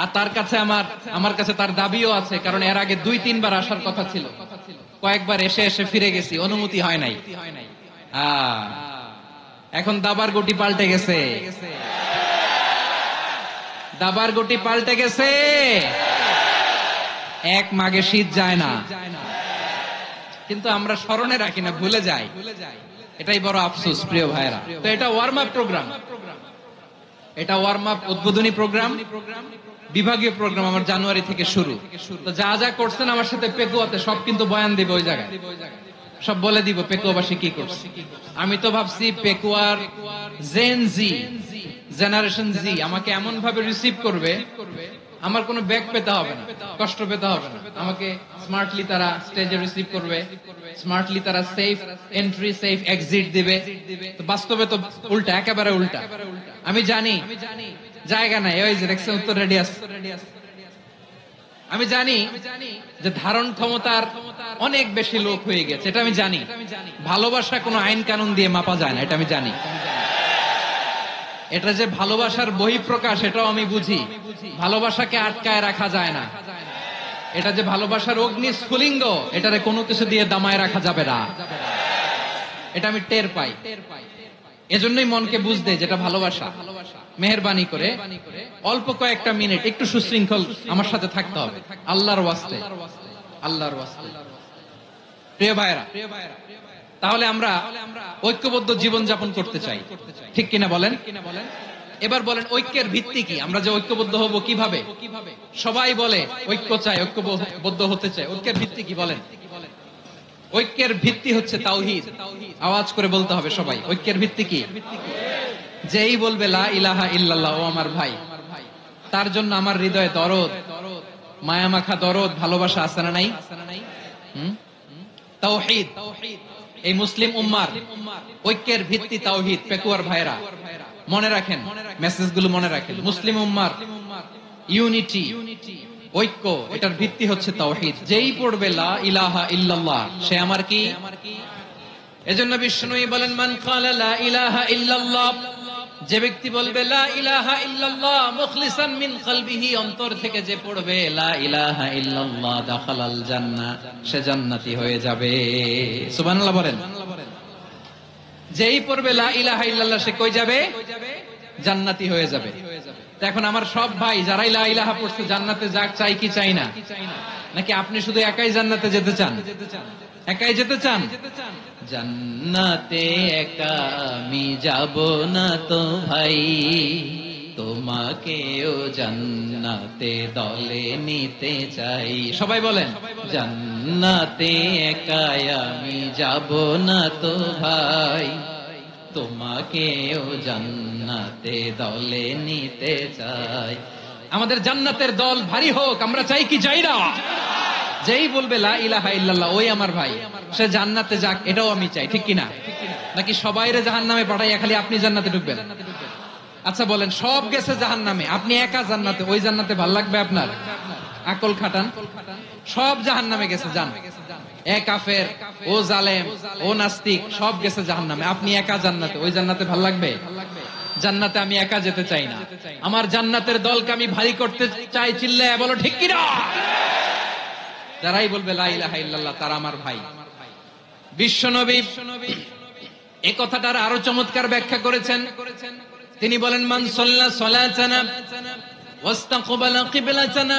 আর তার কাছে আমার কাছে তার দাবিও আছে, কারণ এর আগে 2-3 বার আসার কথা ছিল, কয়েকবার এসে এসে ফিরে গেছি, অনুমতি হয় নাই। এখন দাবার গুটি পাল্টে গেছে, দাবার গুটি পাল্টে গেছে। এক মাঘে শীত যায় না, কিন্তু আমরা স্মরণে রাখি না, ভুলে যাই। এটাই বড় আফসোস প্রিয় ভাইরা। তো এটা ওয়ার্ম আপ প্রোগ্রাম, এটা ওয়ার্ম আপ উদ্বোধনী প্রোগ্রাম, বিভাগীয় প্রোগ্রাম আমার জানুয়ারি থেকে শুরু। তো যা যা করছেন আমার সাথে পেকুয়াতে সব কিন্তু বয়ান দিবে ওই জায়গায়, সব বলে দিব পেকুয়াবাসী কি করছে। আমি তো ভাবছি পেকুয়ার জেন জি, জেনারেশন জি আমাকে এমন ভাবে রিসিভ করবে, আমার কোনো ব্যাক পেতে হবে না, কষ্ট পেতে হবে না। আমাকে স্মার্টলি তারা স্টেজে রিসিভ করবে, স্মার্টলি তারা সেফ এন্ট্রি সেফ এক্সিট দিবে। তো বাস্তবে তো উল্টা, একেবারে উল্টা। আমি জানি জায়গা নাই, ওই যে দেখছেন উত্তর রেডি আছে। আমি জানি যে ধারণ ক্ষমতার অনেক বেশি লোক হয়ে গেছে, এটা আমি জানি। ভালোবাসা কোনো আইন কানুন দিয়ে মাপা যায় না, এটা আমি জানি। এটা যে ভালোবাসার বহিঃপ্রকাশ এটাও আমি বুঝি, ভালোবাসাকে আটকায় রাখা যায় না। এটা যে ভালোবাসার অগ্নি স্ফুলিঙ্গ, এটারে কোনো কিছু দিয়ে দামায় রাখা যাবে না, এটা আমি টের পাই। এজন্যই মনকে বুঝতে যেটা ভালোবাসা। মেহেরবানি করে অল্প কয়েকটা মিনিট একটু সুশৃঙ্খল আমার সাথে থাকতে হবে, আল্লাহর ওয়াস্তে, আল্লাহর ওয়াস্তে। প্রিয় ভাইরা, তাহলে আমরা ঐক্যবদ্ধ জীবন যাপন করতে চাই, ঠিক কিনা বলেন? এবার বলেন ঐক্যের ভিত্তি কি? আমরা যে ঐক্যবদ্ধ হব কিভাবে? সবাই বলে ঐক্য চাই, ঐক্যবদ্ধ হতে চাই। ঐক্যের ভিত্তি কি বলেন? ঐক্যের ভিত্তি হচ্ছে তাওহীদ। আওয়াজ করে বলতে হবে সবাই, ঐক্যের ভিত্তি কি? যেই বলবে লা ইলাহা ইল্লাল্লাহ, ও আমার ভাই, তার জন্য আমার হৃদয়ে দরদ, মায়ামাখা দরদ, ভালোবাসা আছে না নাই? তাওহীদ। এই মুসলিম উম্মার ঐক্যের ভিত্তি তাওহীদ। পেকুয়ার ভাইরা মনে রাখেন, মেসেজগুলো মনে রাখেন। মুসলিম উম্মার ইউনিটি, ঐক্য, এটার ভিত্তি হচ্ছে তাওহীদ। যেই পড়বে লা ইলাহা ইল্লাল্লাহ সে আমার কি? এজন্য বিষ্ণুই বলেন মান ক্বালা লা ইলাহা ইল্লাল্লাহ, যে ব্যক্তি বলবে লা ইলাহা ইল্লাল্লাহ মুখলিসান মিন কলবিহি, অন্তর থেকে যে পড়বে লা ইলাহা ইল্লাল্লাহ, দাখালাল জান্নাহ, সে জান্নাতি হয়ে যাবে। সুবহানাল্লাহ বলেন। যেই পড়বে লা ইলাহা ইল্লাল্লাহ সে কই যাবে? জান্নাতি হয়ে যাবে। তো এখন আমার সব ভাই যারাই লা ইলাহা পড়ছে জান্নাতে যাক, চাই কি চাই না? নাকি আপনি শুধু একাই জান্নাতে যেতে চান? একাই যেতে চান? জান্নাতে একা আমি যাব না তো ভাই, তোমাকেও জান্নাতে দলে নিতে চাই। সবাই বলেন জান্নাতে একা আমি যাব না তো ভাই, তোমাকেও জান্নাতে দলে নিতে চাই। আমাদের জান্নাতের দল ভারী হোক, আমরা চাই কি চাই না? যেই বলবে লা ইলাহা ইল্লাল্লাহ ওই আমার ভাই, সে জান্নাতে যাক, এটাও আমি চাই, ঠিক কিনা? নাকি সবাইরে জাহান্নামে পাঠাইয়া খালি আপনি জান্নাতে ঢুকবেন? আচ্ছা বলেন, সব গেছে জাহান্নামে, আপনি একা জান্নাতে, ওই জান্নাতে ভাল লাগবে আপনার? আকল খাটান। সব জাহান্নামে গেছে, যান। এ কাফের, ও জালেম, ও নাস্তিক, সব গেছে জাহান্নামে, আপনি একা জান্নাতে, ওই জান্নাতে ভাল লাগবে? জান্নাতে আমি একা যেতে চাই না, আমার জান্নাতের দলকে আমি ভারী করতে চাই। চিল্লায় বলো ঠিক কিনা? যারাই বলবে লা ইলাহা ইল্লাল্লাহ তারা আমার ভাই। বিশ্বনবী এই কথাটার আরো চমৎকার ব্যাখ্যা করেছেন। তিনি বলেন মান সাল্লা সালাতানা ওয়াস্তাকবালা কিবলাতানা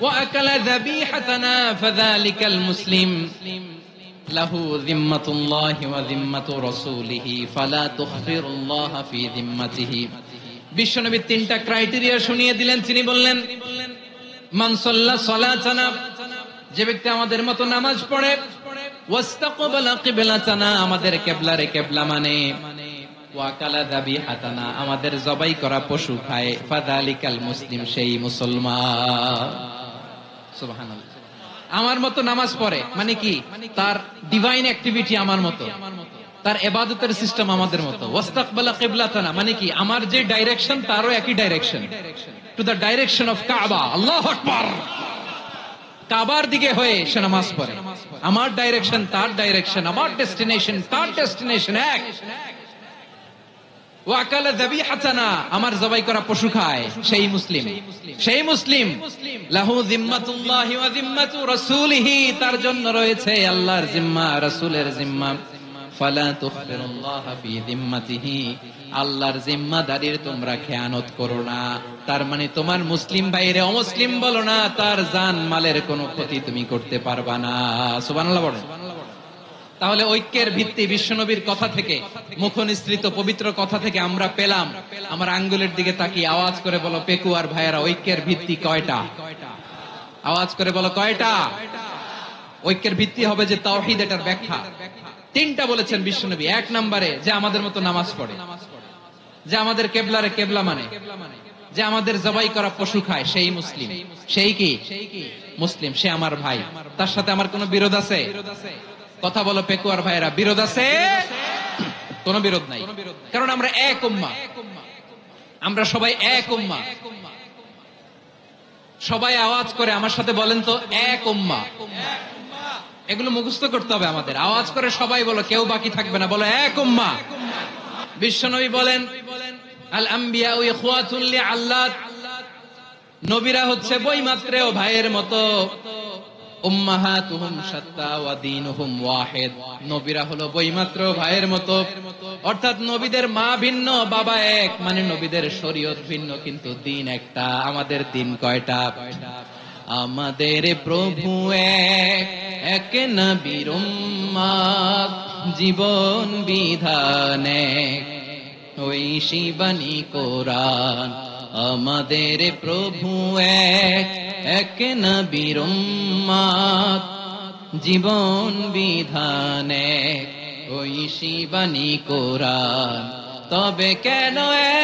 ওয়া আকালা যাবিহাতানা ফাযালিকাল মুসলিম। লাহু যিম্মাতুল্লাহি ওয়া যিম্মাতু রাসূলিহি ফালা তুখফিরুল্লাহা ফি যিম্মাতিহি। বিশ্বনবী তিনটা ক্রাইটেরিয়া শুনিয়ে দিলেন। তিনি বললেন, মান সাল্লা সালাতানা, যে ব্যক্তি আমাদের মতো নামাজ পড়ে, ওয়াস্তাকবালা কিবলাতানা, আমাদের কিবলারে কিবলা মানে, ওয়া কালা যাবিহাতানা, আমাদের জবাই করা পশু খায়, ফাযালিকাল মুসলিম, সেই মুসলমান। সুবহানাল্লাহ। আমার মতো নামাজ পড়ে মানে কি? তার ডিভাইন অ্যাক্টিভিটি আমার মতো, তার ইবাদতের সিস্টেম আমাদের মতো। ওয়াস্তাকবালা কিবলাতানা মানে কি? আমার যে ডাইরেকশন তারও একই direction, to the direction of কাবা। আল্লাহু আকবার। কাবার দিকে হয়ে সে নামাজ পড়ে। আমার ডাইরেকশন তার ডাইরেকশন, আমার ডেস্টিনেশন তার ডেস্টিনেশন এক। ওয়াকালা যাবিহাতানা, আমার জবাই করা পশু খায়, সেই মুসলিম। সেই মুসলিম। লাহু যিম্মাতুল্লাহি ওয়া যিম্মাতু রাসূলিহি, তার জন্য রয়েছে আল্লাহর জিম্মা, রাসূলের জিম্মা। ফালা তুখফিরুল্লাহা ফি যিম্মাতিহি, আল্লাহর জিম্মাদারির তোমরা খেয়ানত করো না। তার মানে তোমার মুসলিম ভাইরে অমুসলিম বলো না, তার জান মালের কোনো ক্ষতি তুমি করতে পারবা না। সুবহানাল্লাহ বলেন। তাহলে ঐক্যের ভিত্তি বিশ্বনবীর কথা থেকে, মুখনিসৃত পবিত্র কথা থেকে আমরা পেলাম। আমার আঙ্গুলের দিকে তাকিয়ে আওয়াজ করে বলো পেকুয়ার ভাইয়েরা, ঐক্যের ভিত্তি কয়টা? আওয়াজ করে বলো কয়টা? ঐক্যের ভিত্তি হবে যে তাওহীদ, এটার ব্যাখ্যা তিনটা বলেছেন বিশ্বনবী। এক নম্বরে, যে আমাদের মতো নামাজ পড়ে, যে আমাদের কেবলারে কেবলা মানে, যে আমাদের জবাই করা পশু খায়, সেই মুসলিম। সেই কি? মুসলিম। সে আমার ভাই, তার সাথে আমার কোনো বিরোধ আছে? কথা বলো পেকুয়ার ভাইয়েরা, বিরোধ আছে? কোনো বিরোধ নাই, কারণ আমরা এক উম্মাহ, আমরা সবাই এক উম্মাহ। সবাই আওয়াজ করে আমার সাথে বলেন তো, এক উম্মাহ। এগুলো মুখস্থ করতে হবে আমাদের। আওয়াজ করে সবাই বলো, কেউ বাকি থাকবে না, বলো এক উম্মাহ। বিশ্বনবী বলেন, আল আম্বিয়াউ ইখওয়াতুন লিআল্লাত, নবীরা হচ্ছে বৈমাত্রেয় ভাইয়ের মতো। উম্মাহাতুহুম শাত্তা ওয়া দীনুহুম ওয়াহিদ, নবীরা হলো বৈমাত্রেয় ভাইয়ের মতো। অর্থাৎ নবীদের মা ভিন্ন, বাবা এক, মানে নবীদের শরীয়ত ভিন্ন, কিন্তু দিন একটা। আমাদের দিন কয়টা? আমাদের প্রভু এক, এক নবীর উম্মত, জীবন বিধান এক, ওই শিবানী কোরআন। আমাদের প্রভু এক, এক নবীর উম্মত, জীবন বিধান এক, ওই শিবানী কোরআন। তবে কেন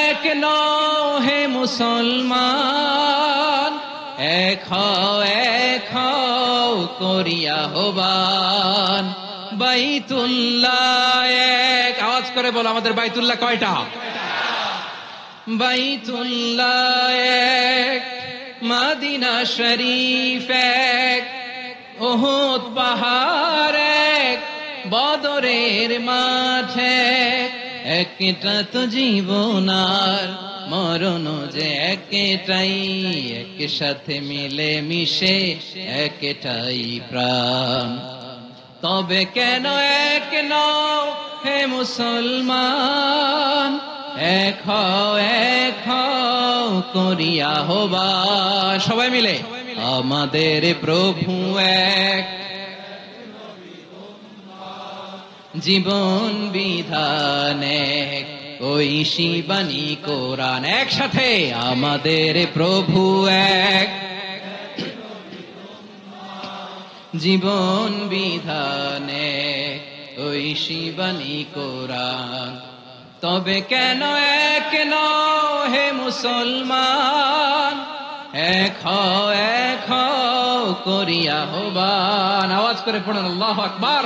এক নও হে মুসলমান, এক হও করিয়া হবান। বাইতুল্লাহ এক, আওয়াজ করে বলো আমাদের বাইতুল্লাহ কয়টা? বাইতুল্লাহ এক, মদিনা শরীফ এক, উহুদ পাহাড় এক, বদরের মাঠ এক। একটা তো জীবন আর মরণ যে একটাই, একসাথে মিলে মিশে একটাই প্রাণ। তবে কেন এক নও হে মুসলমান, এক হও করিয়া হবান। সবাই মিলে, আমাদের প্রভু এক, জীবন বিধান এক, ওই শিবানী কোরআন। একসাথে, আমাদের প্রভু এক, জীবন বিধান এক, ওই শিবানী কোরআন। তবে কেন এক নও হে মুসলমান, এক হও করিয়া হবান। আওয়াজ করে পড়ুন আল্লাহু আকবার।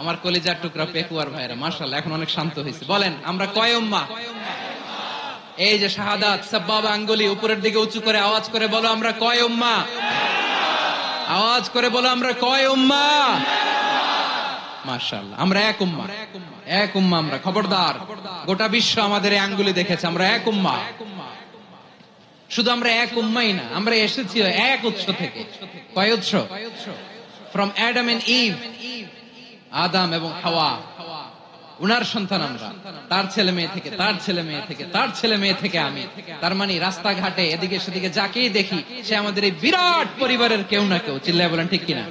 আমার কলিজার টুকরা পেকুয়ার ভাইরা, মাশাআল্লাহ এখন অনেক শান্ত হয়েছে। বলেন আমরা কয় উম্মাহ? এই যে শাহাদাত, সাব্বাবা আঙ্গুলি উপরের দিকে উঁচু করে আওয়াজ করে বলো আমরা কয় উম্মাহ? আওয়াজ করে বলো আমরা কয় উম্মাহ? মাশাআল্লাহ, আমরা এক উম্মাহ। এক উম্মাহ আমরা। খবরদার, গোটা বিশ্ব আমাদের এই আঙ্গুলি দেখেছে, আমরা এক উম্মাহ। শুধু আমরা এক উম্মাই না, আমরা এসেছি এক উৎস থেকে। কয় উৎস? ফ্রম অ্যাডাম এন্ড ইভ, আদম এবং হাওয়া, উনার সন্তান আমরা। তার ছেলে মেয়ে থেকে, তার ছেলে মেয়ে থেকে, তার ছেলে মেয়ে থেকে আমি। তার মানে রাস্তাঘাটে এদিকে সেদিকে যাকেই দেখি, সে আমাদের এই বিরাট পরিবারের কেউ না কেউ। চিল্লায় বলেন ঠিক কিনা?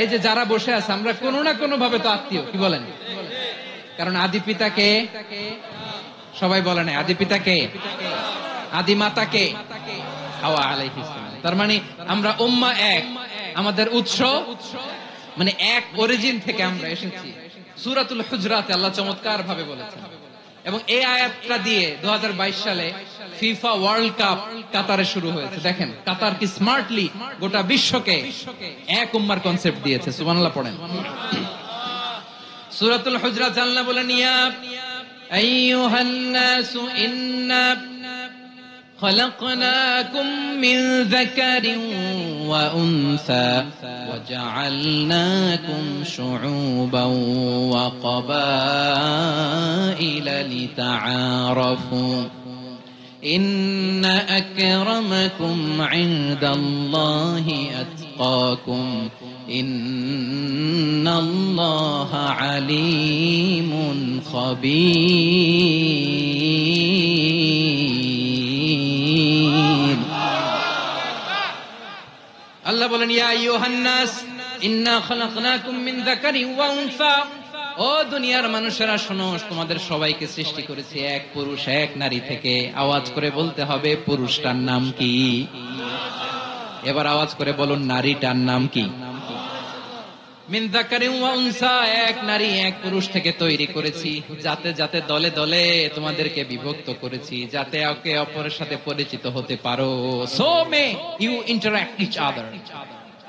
এই যে যারা বসে আছে আমরা কোনো না কোনো ভাবে তো আত্মীয়, কি বলেন? কারণ আদি পিতাকে সবাই বলে না, আদি পিতাকে, আদি মাতাকে হাওয়া আলাইহিস সালাম। তার মানে আমরা উম্মাহ এক, আমাদের উৎস মানে এক অরিজিন থেকে আমরা এসেছি। সূরাতুল হুজরাতে আল্লাহ চমৎকার ভাবে বলেছেন, এবং এই আয়াতটা দিয়ে 2022 সালে ফিফা ওয়ার্ল্ড কাপ কাতারে শুরু হয়েছে। দেখেন কাতার কি স্মার্টলি গোটা বিশ্বকে এক উম্মার কনসেপ্ট দিয়েছে। সুবহানাল্লাহ পড়েন। সূরাতুল হুজরাত আল্লাহ বলেন, ইয়া আইয়ুহান নাসু ইন্না خلقناكم من ذكر وأنثى وجعلناكم شعوبا وقبائل لتعارفوا إن أكرمكم عند الله أتقاكم إن الله عليم خبير। আল্লাহ বলেন, ইয়া আইয়ুহান নাস ইন্না খালাকনাকুম মিন যাকারিন ওয়া উনসা, ও দুনিয়ার মানুষেরা শোনো, তোমাদের সবাইকে সৃষ্টি করেছি এক পুরুষ এক নারী থেকে। আওয়াজ করে বলতে হবে পুরুষটার নাম কি? এবার আওয়াজ করে বলুন নারীটার নাম কি? মিন যাকারিন ওয়া উনসা, এক নারী এক পুরুষ থেকে তৈরি করেছি। যাতে যাতে দলে দলে তোমাদেরকে বিভক্ত করেছি, যাতে একে অপরের সাথে পরিচিত হতে পারো। So may you interact each other.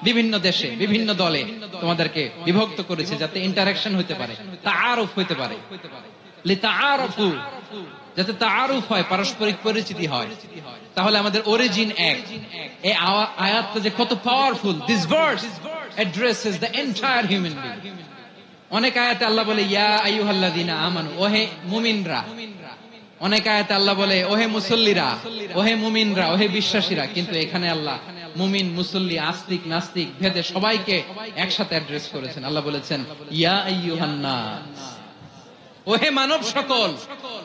বিভিন্ন দেশে বিভিন্ন দলে তোমাদেরকে বিভক্ত করেছে যাতে ইন্টারঅ্যাকশন হতে পারে, তাআরুফ হতে পারে। লিতাআরফু, যাতে তাআরুফ হয়, পারস্পরিক পরিচিতি হয়। তাহলে আমাদের অরিজিন এক। এই আয়াতটা যে কত powerful. This verse addresses the entire human being. অনেক আয়াতে আল্লাহ বলে ইয়া আইয়ুহাল্লাযীনা আমানু, ওহে মুমিনরা। অনেক আয়াতে আল্লাহ বলে ওহে মুসল্লিরা, ওহে মুমিনরা, ওহে বিশ্বাসীরা। কিন্তু এখানে আল্লাহ মুমিন মুসল্লি আস্তিক নাস্তিক ভেদে সবাইকে একসাথে অ্যাড্রেস করেছেন। আল্লাহ বলেছেন ইয়া আইয়ুহান নাস, ওহে মানব সকল।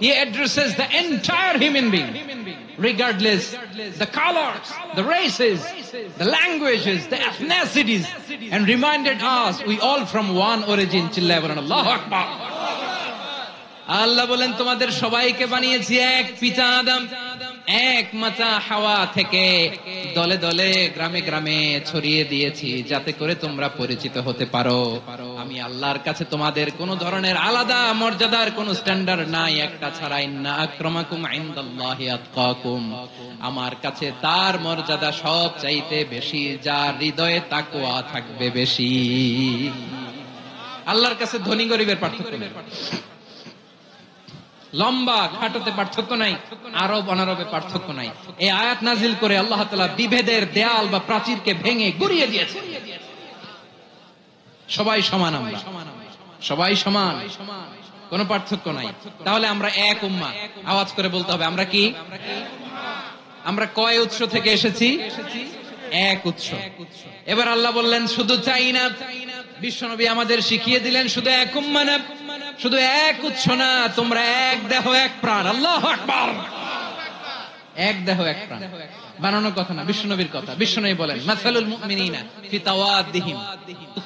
He addresses the entire human being, regardless the colors, the races, the languages, the ethnicities, and reminded us we all from one origin. Chillaya bolen Allahu Akbar। আল্লাহ বলেন তোমাদের সবাইকে বানিয়েছি এক পিতা আদম, এক মাতা হাওয়া থেকে। দলে দলে গ্রামে গ্রামে ছড়িয়ে দিয়েছি যাতে করে তোমরা পরিচিত হতে পারো। আমি আল্লাহর কাছে তোমাদের কোন ধরনের আলাদা মর্যাদার কোন স্ট্যান্ডার্ড নাই, একটা ছাড়া। ইন্না আক্রামাকুম ইনদাল্লাহি আতকাকুম, আমার কাছে তার মর্যাদা সব চাইতে বেশি যার হৃদয়ে তাকওয়া থাকবে বেশি। আল্লাহর কাছে ধনী গরিবের পার্থক্য নেই, লম্বা খাটোতে পার্থক্য নাই, আরব অনারবে পার্থক্য নাই। এই আয়াত নাজিল করে আল্লাহ তাআলা বিভেদের দেয়াল বা প্রাচীরকে ভেঙে গুড়িয়ে দিয়েছে। সবাই সমান, আমরা সবাই সমান, কোনো পার্থক্য নাই। তাহলে আমরা এক উম্মাহ। আওয়াজ করে বলতে হবে আমরা কি? আমরা কয় উৎস থেকে এসেছি? এক উৎস। এবার আল্লাহ বললেন শুধু চাই না, বিশ্বনবী আমাদের শিখিয়ে দিলেন শুধু এক উম্মাহ না, শুধু এক উৎস না, তোমরা এক দেহ এক প্রাণ। আল্লাহু আকবার। এক দেহ এক প্রাণ বানানোর কথা না, বিশ্বনবীর কথা। বিশ্বনবী বলেন মাসালুল মুমিনিনা ফি তাওয়াদ্দিহিম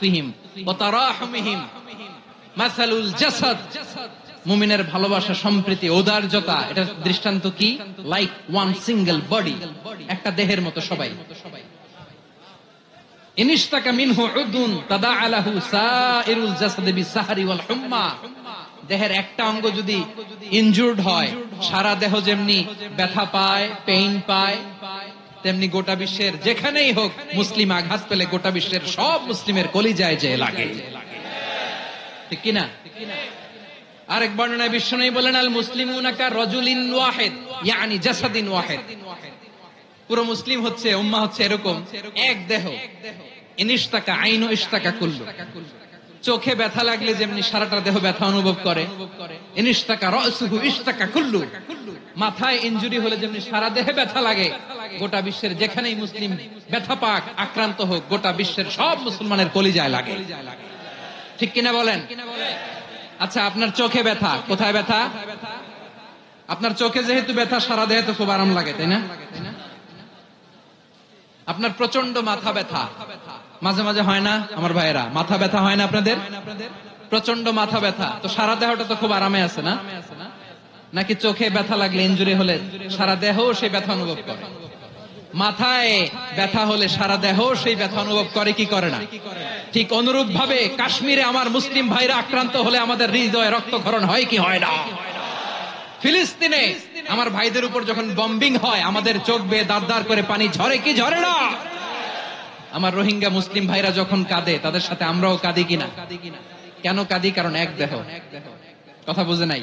ফিহিম ওয়া তারাহুমিহিম মাসালুল জাসাদ, মুমিনের ভালোবাসা, সম্প্রীতি, ঔদার্যতা, এটা দৃষ্টান্ত কি? লাইক ওয়ান সিঙ্গেল বডি, একটা দেহের মতো সবাই। ইনিশতাকা মিনহু উদুন তাদাআলাহু সাইরুল জাসাদি বিসাহরি ওয়াল হুম্মা, দেহের একটা অঙ্গ যদি ইনজুরড হয় সারা দেহ যেমনি ব্যথা পায়, পেইন পায়, তেমনি গোটা বিশ্বের যেখানেই হোক মুসলিম আঘাত পেলে গোটা বিশ্বের সব মুসলিমের কলিজায় যে লাগে, ঠিক কি না? আরেক বর্ণনায় বিশ্বনবী বলেন আল মুসলিমুনা কা রাজুলিন ওয়াহিদ ইয়ানি জাসাদিন ওয়াহিদ, পুরো মুসলিম হচ্ছে, উম্মাহ হচ্ছে এরকম এক দেহ। ইনিশতাকা আইনু ইশতাকা কুল্লু, চোখে ব্যথা লাগলে যেমনি সারাটা দেহ ব্যথা অনুভব করে, ইনিশতাকা রাসুহু ইশতাকা কুল্লু, মাথায় ইনজুরি হলে যেমনি সারা দেহে ব্যথা লাগে, গোটা বিশ্বের যেখানেই মুসলিম ব্যথা পাক, আক্রান্ত হোক, গোটা বিশ্বের সব মুসলমানের কলিজায় লাগে, ঠিক কিনা বলেন? আচ্ছা, আপনার চোখে ব্যথা, কোথায় ব্যথা? আপনার চোখে যেহেতু ব্যথা, সারা দেহে তো খুব আরাম লাগে, তাই না? আপনার প্রচন্ড মাথা ব্যথা, মাঝে মাঝে হয় না আমার ভাইয়েরা? মাথা ব্যথা হয় না আপনাদের? প্রচন্ড মাথা ব্যথা, তো সারা দেহটা তো খুব আরামে আছে না? নাকি চোখে ব্যথা লাগলে, ইনজুরি হলে সারা দেহ সেই ব্যথা অনুভব করে? মাথায় ব্যথা হলে সারা দেহ সেই ব্যথা অনুভব করে কি করে না? ঠিক অনুরূপ ভাবে কাশ্মীরে আমার মুসলিম ভাইরা আক্রান্ত হলে আমাদের হৃদয়ে রক্তক্ষরণ হয় কি হয় না? ফিলিস্তিনে আমার ভাইদের উপর যখন বম্বিং হয় আমাদের চোখ বেয়ে দাঁড় দাঁড় করে পানি ঝরে কি ঝরে না? আমার রোহিঙ্গা মুসলিম ভাইরা যখন কাঁদে তাদের সাথে আমরাও কাঁদি কিনা? কেন কাঁদি? কারণ এক দেহ। কথা বুঝে নাই?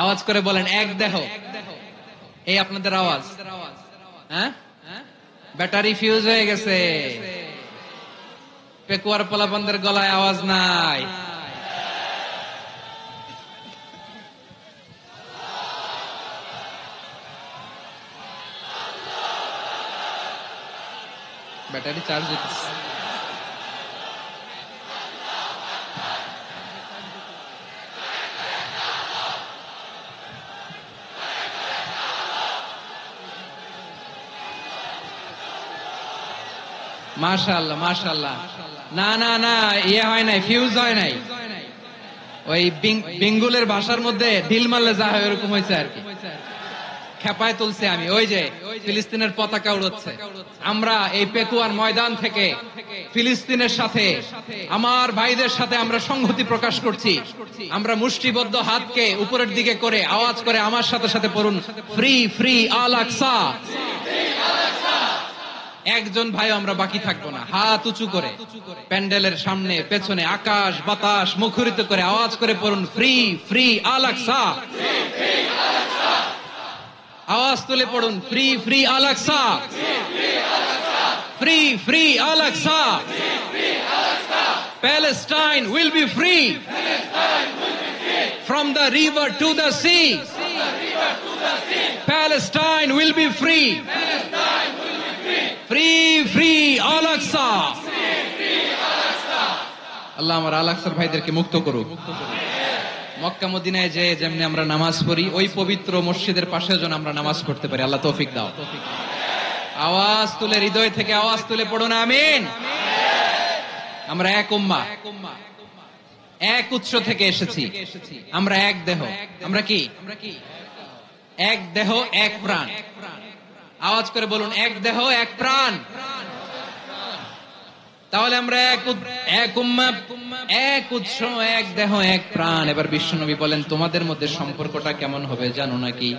আওয়াজ করে বলেন, এক দেহ। এই আপনাদের আওয়াজ, হ্যাঁ? ব্যাটারি ফিউজ হয়ে গেছে, পেকুয়ার পোলাপানদের গলায় আওয়াজ নাই। ব্যাটারি চার্জ হইতেছে। মাশাআল্লাহ মাশাআল্লাহ। না না না, ইয়ে হয় নাই, ফিউজ হয় নাই। ওই বেঙ্গলের ভাষার মধ্যে ঢিল মারলে যা হয় এরকম হয়েছে আর কি। খেপায় তুলছে আমি। ওই যে ফিলিস্তিনের পতাকা উড়ছে, আমরা এই পেকুয়ার ময়দান থেকে ফিলিস্তিনের সাথে, আমার ভাইদের সাথে আমরা সংহতি প্রকাশ করছি। আমরা মুষ্টিবদ্ধ হাতকে উপরের দিকে করে আওয়াজ করে আমার সাথে সাথে পড়ুন, ফ্রি ফ্রি আল আকসা। একজন ভাই আমরা বাকি থাকবো না। হাত উঁচু করে প্যান্ডেলের সামনে পেছনে আকাশ বাতাস মুখরিত করে আওয়াজ করে পড়ুন, ফ্রি ফ্রি আল আকসা। আওয়াজ তুলে পড়ুন, free free Al Aqsa, free free Al Aqsa. Palestine will be free from the river to the sea. Palestine will be free. Free free Al Aqsa. আল্লাহ আমার আল আকসার ভাইদেরকে মুক্ত করুক। মক্কা মদিনায় যে যেমনি আমরা নামাজ পড়ি, ওই পবিত্র মসজিদের পাশে যেন আমরা নামাজ পড়তে পারি। আল্লাহ তৌফিক দাও। আওয়াজ তুলে, হৃদয় থেকে আওয়াজ তুলে পড়ুন আমিন। আমরা এক উম্মাহ, এক উৎস থেকে এসেছি, আমরা এক দেহ। আমরা কি? এক দেহ এক প্রাণ। আওয়াজ করে বলুন, এক দেহ এক প্রাণ। তাহলে আমরা এক উম্মাহ, এক উৎস, এক দেহ এক প্রাণ। এবার বিশ্বনবী বলেন, তোমাদের মধ্যে সম্পর্কটা কেমন হবে জানো নাকি?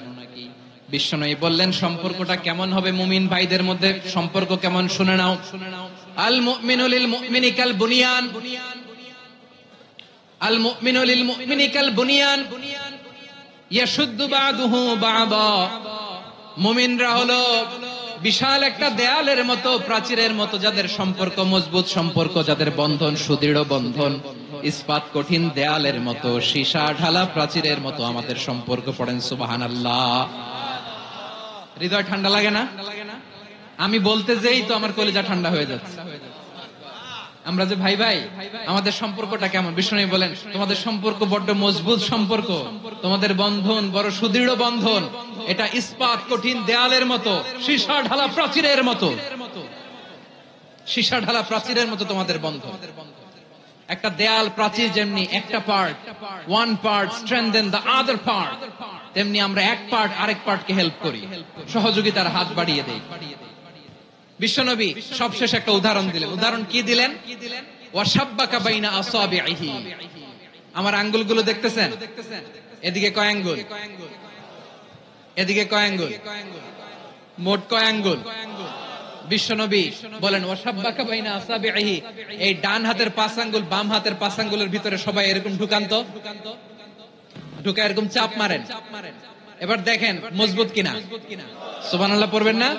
বিশ্বনবী বললেন, সম্পর্কটা কেমন হবে মুমিন ভাইদের মধ্যে? সম্পর্ক কেমন শুনে নাও। আল মুমিনু লিল মুমিনি কাল বুনিয়ান, আল মুমিনু লিল মুমিনি কাল বুনিয়ান ইয়াশুদ্দু বা'দুহু বা'দা। মুমিনরা হলো বিশাল একটা দেয়ালের মতো, প্রাচীরের মতো, যাদের সম্পর্ক মজবুত সম্পর্ক, যাদের বন্ধন সুদৃঢ় বন্ধন, ইস্পাত কঠিন দেয়ালের মতো, সীসা ঢালা প্রাচীরের মতো আমাদের সম্পর্ক। পড়েন সুবহানাল্লাহ। হৃদয় ঠান্ডা লাগে না? আমি বলতে যেই তো আমার কলিজা ঠান্ডা হয়ে যাচ্ছে। আমরা যে ভাই ভাই, আমাদের সম্পর্কটা কেমন? বিষ্ণু বলেন, তোমাদের সম্পর্ক বড্ড মজবুত সম্পর্ক, তোমাদের বন্ধন বড় সুদৃঢ় বন্ধন। এটা ইস্পাত কঠিন দেয়ালের মতো, সীসা ঢালা প্রাচীরের মতো, সীসা ঢালা প্রাচীরের মতো তোমাদের বন্ধন। একটা দেয়াল প্রাচীর যেমনি একটা part, one part strengthen the other part, তেমনি আমরা এক পার্ট আরেক পার্টকে হেল্প করি, সহযোগিতার হাত বাড়িয়ে দেই। বিশ্বনবী সবশেষ একটা উদাহরণ দিলেন। উদাহরণ কি দিলেন? ওয়াশাব্বাকা বাইনা আসাবিহি। আমার আঙ্গুলগুলো দেখতেছেন? এদিকে কয় আঙ্গুল? এদিকে কয় আঙ্গুল? মোট কয় আঙ্গুল? বিশ্বনবী বলেন, ওয়াশাব্বাকা বাইনা আসাবিহি। এই ডান হাতের 5 আঙ্গুল বাম হাতের 5 আঙ্গুলের ভিতরে সবাই এরকম ঢুকান্ত, ঢুকা এরকম চাপ মারেন। এবার দেখেন মজবুত কিনা। সুবহানাল্লাহ পড়বেন না?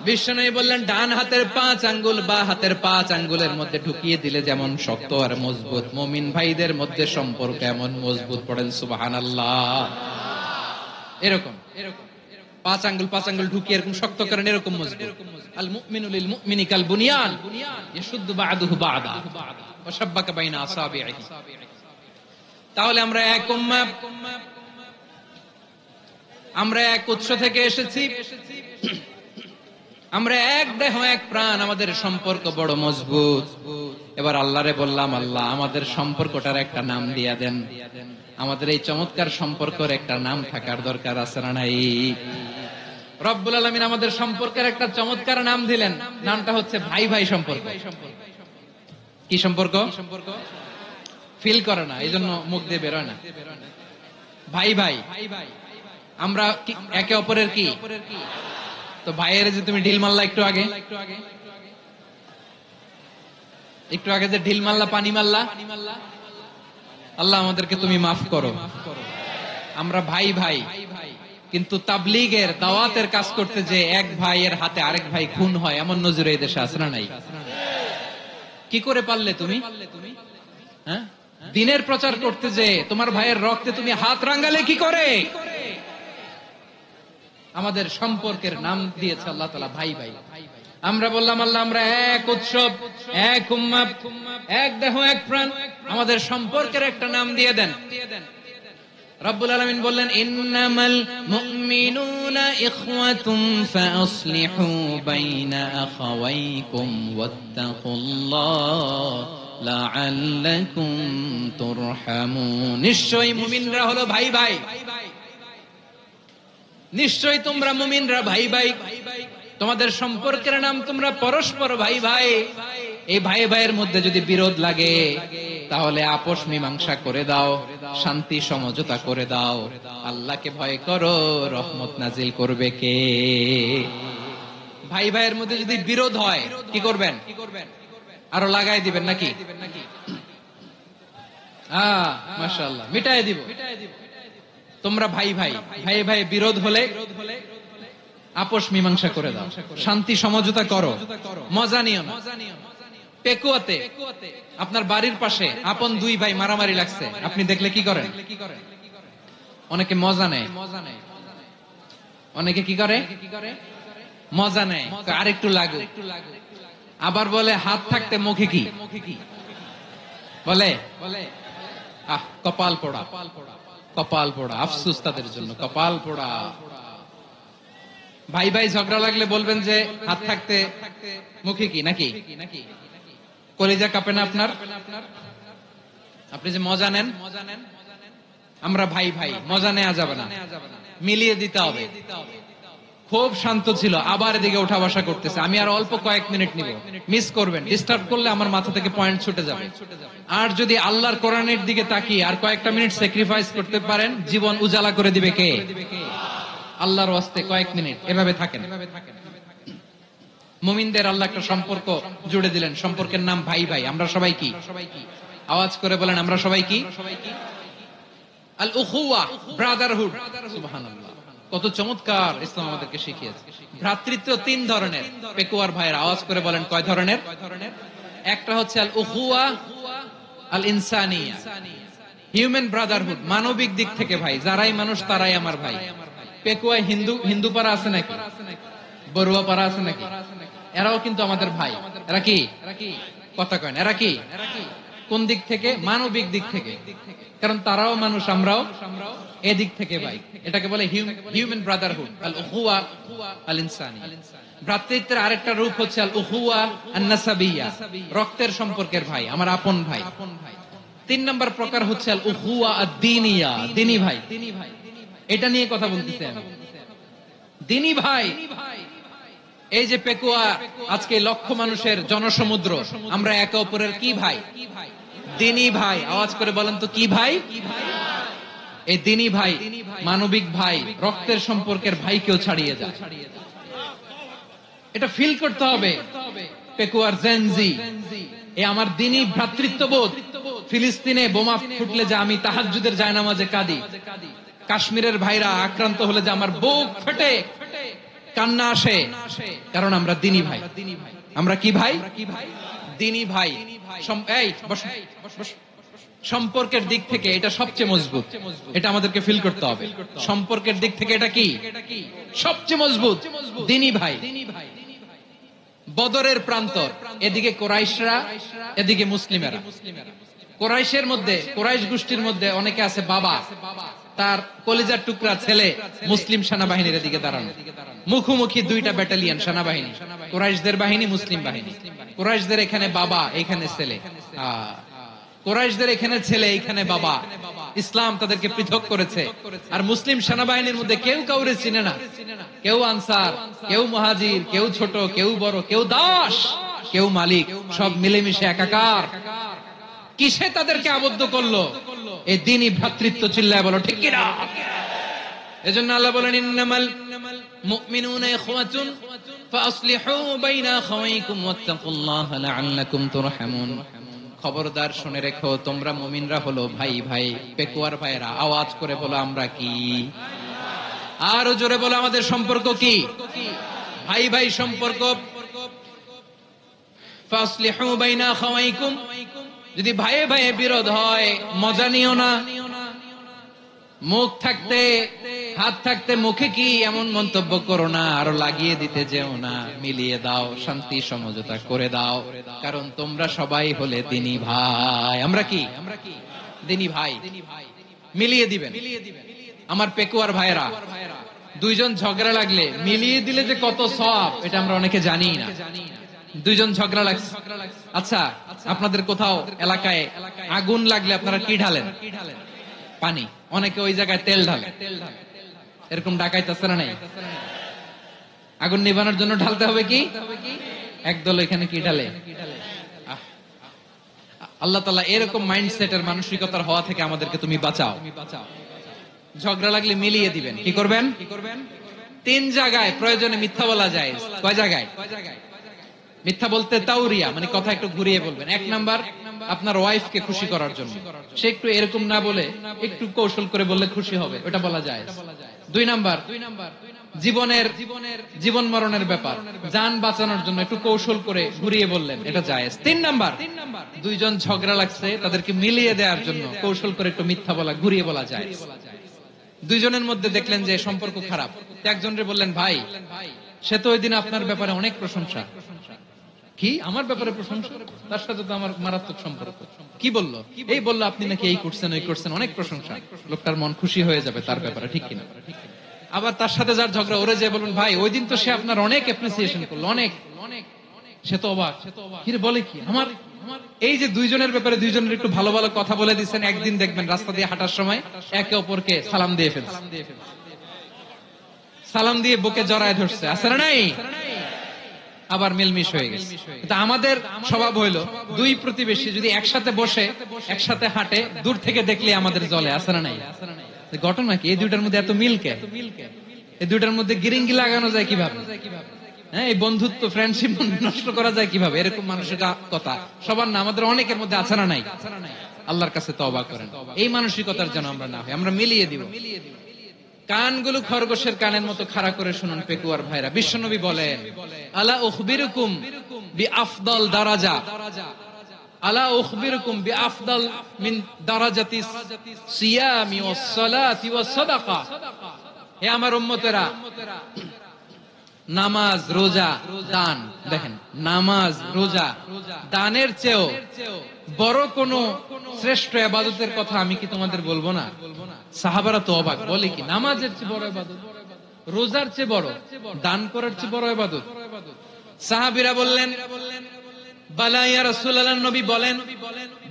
বিশ্বনবী বললেন, ডান হাতের 5 আঙ্গুল বা হাতের 5 আঙ্গুলের মধ্যে ঢুকিয়ে দিলে যেমন শক্ত আর মজবুত, মুমিন ভাইদের মধ্যে সম্পর্ক এমন মজবুত। পড়েন সুবহানাল্লাহ। এরকম 5 আঙ্গুল ঢুকিয়ে এরকম শক্ত করেন, এরকম মজবুত। আল মুমিনু লিল মুমিনি কাল বুনিয়ান ইয়াশুদ্দু বা'দুহু বা'দা ওয়া শাব্বাকা বাইনা আসাবিহি। তাহলে আমরা এক উম্মাহ, আমরা এক উৎস থেকে এসেছি, আমরা এক দেহ এক প্রাণ, আমাদের সম্পর্ক বড় মজবুত। এবার আল্লাহরে বললাম, আল্লাহ আমাদের সম্পর্কটার একটা নাম দিয়া দেন। আমাদের এই চমৎকার সম্পর্কের একটা নাম থাকার দরকার আছে না নাই? রব্বুল আলামিন আমাদের সম্পর্কের একটা চমৎকার নাম দিলেন, নামটা হচ্ছে ভাই ভাই সম্পর্ক। কি সম্পর্ক? ফিল করে না, এই জন্য মুখ দিয়ে বেরোয় না। ভাই ভাই, আমরা একে অপরের কি? তো ভাইয়ের যে তুমি ঢিল মারলা একটু আগে, একটু আগে যে ঢিল মারলা, পানি মারলা, আল্লাহ আমাদেরকে তুমি মাফ করো। আমরা ভাই ভাই, কিন্তু তাবলীগের দাওয়াতের কাজ করতে যে এক ভাইয়ের হাতে আরেক ভাই খুন হয়, এমন নজির এই দেশে আছে না নাই? কি করে পারলে তুমি? হ্যাঁ, দিনের প্রচার করতে যে তোমার ভাইয়ের রক্তে তুমি হাত রাঙ্গালে কি করে? আমাদের সম্পর্কের নাম দিয়েছে আল্লাহ তাআলা ভাই ভাই। আমরা বললাম, আল্লাহ আমরা এক উৎসব, এক উম্মাহ, এক দেহ এক প্রাণ, আমাদের সম্পর্কের একটা নাম দিয়ে দেন। রব্বুল আলামিন বললেন, ইন্নামাল মুমিনুনা ইখওয়াতুম ফাসলিহু বাইনা আখাওয়াইকুম ওয়াত্তাকুল্লাহ লাআল্লাকুম তুরহামুন। নিশ্চয়ই মুমিনরা হলো ভাই ভাই, নিশ্চয়ই তোমরা মুমিনরা ভাই ভাই, তোমাদের সম্পর্কের নাম তোমরা পরস্পর ভাই ভাই। এই ভাই ভাইয়ের মধ্যে যদি বিরোধ লাগে তাহলে আপোষ মীমাংসা করে দাও, শান্তি সমঝোতা করে দাও। আল্লাহকে ভয় করো, রহমত নাজিল করবে কে? ভাই ভাইয়ের মধ্যে যদি বিরোধ হয় কি করবেন? আরো লাগাই দিবেন নাকি? মাশাআল্লাহ, মিটাই দিব। তোমরা ভাই ভাই, ভাই ভাই বিরোধ হলে আপোষ মীমাংসা করে দাও, শান্তি সমঝোতা করো, মজা নিও না। পেকুয়াতে আপনার বাড়ির পাশে আপন দুই ভাই মারামারি লাগছে, আপনি দেখলে কি করেন? অনেকে মজা নেয়, অনেকে কি করে? মজা নেয়, আরেকটু লাগু। আবার বলে হাত থাকতে মুখে কি বলে? কপাল পোড়া, কপাল পোড়া। আফসোস তাদের জন্য, কপাল পোড়া। ভাই ভাই ঝগড়া লাগলে বলবেন যে হাত থাকতে মুখে কি, নাকি? কলিজা কাঁপে না আপনার? আপনি যে মজা নেন, আমরা ভাই ভাই, মজা নেওয়া যাবে না, মিলিয়ে দিতে হবে। খুব শান্ত ছিল, আবার এদিকে উঠা বসা করতেছে। আমি আর অল্প কয়েক মিনিট নিব, মিস করবেন। ডিস্টার্ব করলে আমার মাথা থেকে পয়েন্ট ছুটে যাবে। আর যদি আল্লাহর কোরআনের দিকে তাকিয়ে আর কয়েকটা মিনিট স্যাক্রিফাইস করতে পারেন, জীবন উজালা করে দিবে কে? আল্লাহর ওয়াস্তে কয়েক মিনিট এভাবে থাকেন। মুমিনদের আল্লাহ একটা সম্পর্ক জুড়ে দিলেন, সম্পর্কের নাম ভাই ভাই। আমরা সবাই কি? আওয়াজ করে বলেন, আমরা সবাই কি? আল উখুওয়া, ব্রাদারহুড। সুবহানাল্লাহ, কত চমৎকার ইসলাম আমাদেরকে শিখিয়েছে। ভ্রাতৃত্ব তিন ধরনের। পেকুয়ার ভাইয়ের আওয়াজ করে বলেন, কয় ধরনের? একটা হচ্ছে আল উখুওয়া আল ইনসানিয়া, হিউম্যান ব্রাদারহুড, মানবিক দিক থেকে ভাই। যারাই মানুষ তারাই আমার ভাই। পেকুয়ায় হিন্দু পাড়া আছে নাকি? বড়ুয়া পাড়া আছে নাকি? এরাও কিন্তু আমাদের ভাই। এরা কি? কথা কয় না, এরা কি? কোন দিক থেকে? মানবিক দিক থেকে। কারণ তারাও মানুষ, আমরাও এদিক থেকে ভাই। এটাকে বলে হিউম্যান ব্রাদারহুড, আল উখুওয়া আল ইনসানিয়া। ভ্রাতৃত্বের আরেকটা রূপ হচ্ছে আল উখুওয়া আন নাসাবিয়্যা, রক্তের সম্পর্কের ভাই, আমার আপন ভাই। তিন নম্বর প্রকার হচ্ছে আল উখুওয়া আদ-দীনিয়া, দ্বীনি ভাই। এটা নিয়ে কথা বলতেছি আমি। দ্বীনি ভাই, এই যে পেকুয়া আজকে লক্ষ মানুষের জনসমুদ্র, আমরা একে অপরের কি ভাই? দ্বীনি ভাই। আওয়াজ করে বলেন তো, কি ভাই? এই দ্বীনি ভাই, মানবিক ভাই, রক্তের সম্পর্কের ভাইকেও ছাড়িয়ে যায়। এটা ফিল করতে হবে। পেকুয়ার জেনজি, এ আমার দ্বীনি ভ্রাতৃত্ববোধ। ফিলিস্তিনে বোমা ফুটলে যে আমি তাহাজ্জুদের জায়নামাজে কাঁদি, কাশ্মীরের ভাইরা আক্রান্ত হলে যে আমার বুক ফেটে কান্না আসে, কারণ আমরা দ্বীনি ভাই। আমরা কি ভাই? দ্বীনি ভাই। এই সম্পর্কের দিক থেকে এটা সবচেয়ে মজবুত। এটা আমাদেরকে ফিল করতে হবে। সম্পর্কের দিক থেকে এটা কি? সবচেয়ে মজবুত, দ্বীনি ভাই। বদরের প্রান্তর, এদিকে কুরাইশরা, এদিকে মুসলিমেরা। কুরাইশের মধ্যে, কুরাইশ গোষ্ঠীর মধ্যে অনেকে আছে বাবা, তার কলিজার টুকরা ছেলে মুসলিম সেনাবাহিনীর দিকে দাঁড়ানো, মুখোমুখি দুইটা ব্যাটালিয়ন সেনাবাহিনী, কুরাইশদের বাহিনী, মুসলিম বাহিনী। কুরাইশদের এখানে বাবা, এখানে ছেলে। কুরাইশদের এখানে ছেলে, এখানে বাবা। ইসলাম তাদেরকে পৃথক করেছে। আর মুসলিম সেনাবাহিনীর মধ্যে কেউ কাউরে চিনে না, কেউ আনসার, কেউ মুহাজির, কেউ ছোট, কেউ বড়, কেউ দাস, কেউ মালিক, সব মিলেমিশে একাকার। কিসে তাদেরকে আবদ্ধ করলো? এই দ্বীনি ভ্রাতৃত্ব। চিল্লায় বলো ঠিক কিনা? এজন্য আল্লাহ বলেন, ইন্নামাল মুমিনুনা ইখওয়াতুন ফাসলিহু বাইনা আখাওয়াইকুম ওয়াত্তাকুল্লাহা লাআল্লাকুম তুরহামুন। খবরদার শুনে রেখো, তোমরা মুমিনরা হলো ভাই ভাই, পেকুয়ার ভাইরা। আওয়াজ করে বলো আমরা কি? আরো জোরে বলো আমাদের সম্পর্ক কি? ভাই ভাই সম্পর্ক। ফাসলিহু বাইনা আখাওয়াইকুম। যদি ভাইয়ে ভাইয়ে বিরোধ হয়, মজা নিও না। মুখ থাকতে হাত থাকতে মুখে কি এমন মন্তব্য করো না, আরো লাগিয়ে দিতে যেও না। মিলিয়ে দাও, শান্তি সমঝোতা করে দাও, কারণ তোমরা সবাই হলে দ্বীনি ভাই। আমরা কি? দ্বীনি ভাই। মিলিয়ে দিবেন। আমার পেকুয়ার ভাইরা, দুইজন ঝগড়া লাগলে মিলিয়ে দিলে যে কত সওয়াব, এটা আমরা অনেকে জানি না। দুইজন ঝগড়া লাগছে, আচ্ছা আপনাদের কোথাও এলাকায় আগুন লাগলে আপনারা কি ঢালেন? পানি। অনেকে ওই জায়গায় তেল ঢালে। এরকম ডাকাইতেছে না? নাই? আগুন নিভানোর জন্য ঢালতে হবে কি? একদল এখানে কি ঢালে? আল্লাহ তাআলা এরকম মাইন্ডসেটের মানসিকতার হওয়া থেকে আমাদেরকে তুমি বাঁচাও। ঝগড়া লাগলে মিলিয়ে দিবেন। কি করবেন? 3 জায়গায় প্রয়োজনে মিথ্যা বলা যায়। কয় জায়গায়? মিথ্যা বলতে তাওরিয়া, মানে কথা একটু ঘুরিয়ে বলবেন। 1 নাম্বার, আপনার ওয়াইফকে খুশি করার জন্য। সে একটু এরকম না বলে একটু কৌশল করে বললে খুশি হবে, ওটা বলা যায়। 2 নাম্বার, জীবন মরণের ব্যাপার, জান বাঁচানোর জন্য একটু কৌশল করে ঘুরিয়ে বললেন, এটা জায়েজ। 3 নাম্বার, দুইজন ঝগড়া লাগছে, তাদেরকে মিলিয়ে দেওয়ার জন্য কৌশল করে একটু মিথ্যা বলা, ঘুরিয়ে বলা যায়। দুইজনের মধ্যে দেখলেন যে সম্পর্ক খারাপ, একজনরে বললেন, ভাই সে তো ওই দিন আপনার ব্যাপারে অনেক প্রশংসা। কি আমার ব্যাপারে প্রশংসা? তার সাথে তো আমার মারাত্মক সম্পর্ক। কি বললো? এই বললো আপনি নাকি এই করছেন, ওই করছেন, অনেক প্রশংসা। লোকটার মন খুশি হয়ে যাবে তার ব্যাপারে, ঠিক কিনা? আবার তার সাথে যার ঝগড়া, ওরে যে বলুন, ভাই ওই দিন তো সে আপনার অনেক অ্যাপ্রিসিয়েশন করলো, অনেক। সে তো অবাক, কি রে বলে কি? আমার এই যে দুইজনের ব্যাপারে দুইজনের একটু ভালো ভালো কথা বলে দিচ্ছেন, একদিন দেখবেন রাস্তা দিয়ে হাঁটার সময় একে অপরকে সালাম দিয়ে ফেলছে, সালাম দিয়ে বুকে জড়ায় ধরছে, আছে না নাই? আবার মিলমিশ হয়ে গেছে। আমাদের স্বভাব হইলো, দুই প্রতিবেশী যদি একসাথে বসে একসাথে হাঁটে, দূর থেকে দেখলে আমাদের জলে, আছে না নাই? ঘটনা কি? এই দুইটার মধ্যে এত মিল কে? এই দুইটার মধ্যে গিরিঙ্গি লাগানো যায় কিভাবে? হ্যাঁ, এই বন্ধুত্ব, ফ্রেন্ডশিপ নষ্ট করা যায় কিভাবে? এরকম মানুষের কথা সবার না, আমাদের অনেকের মধ্যে আছে না নাই? আল্লাহর কাছে তওবা করেন, এই মানসিকতার যেন আমরা না হই। আমরা মিলিয়ে দিব। কানগুলো খরগোশের কানের মতো খাড়া করে শুনুন পেকুয়ার ভাইরা। বিশ্বনবী বলেন, আলা উখবিরুকুম বিআফদাল দারাজা, আলা উখবিরুকুম বিআফদাল মিন দারাজাতিস সিয়ামি ওয়াস সালাতি ওয়াস সাদাকা। হে আমার উম্মতেরা, নামাজ, রোজা, দান, দেখেন নামাজ, রোজা, দানের চেয়েও বড় কোন শ্রেষ্ঠ ইবাদতের কথা আমি কি তোমাদের বলবো না? সাহাবারা তো অবাক, বলে কি নামাজের চেয়ে বড় ইবাদত, রোজার চেয়ে বড়, দান করার চেয়ে বড় ইবাদত? সাহাবীরা বললেন, বালা ইয়া রাসূলুল্লাহ, নবী বলেন।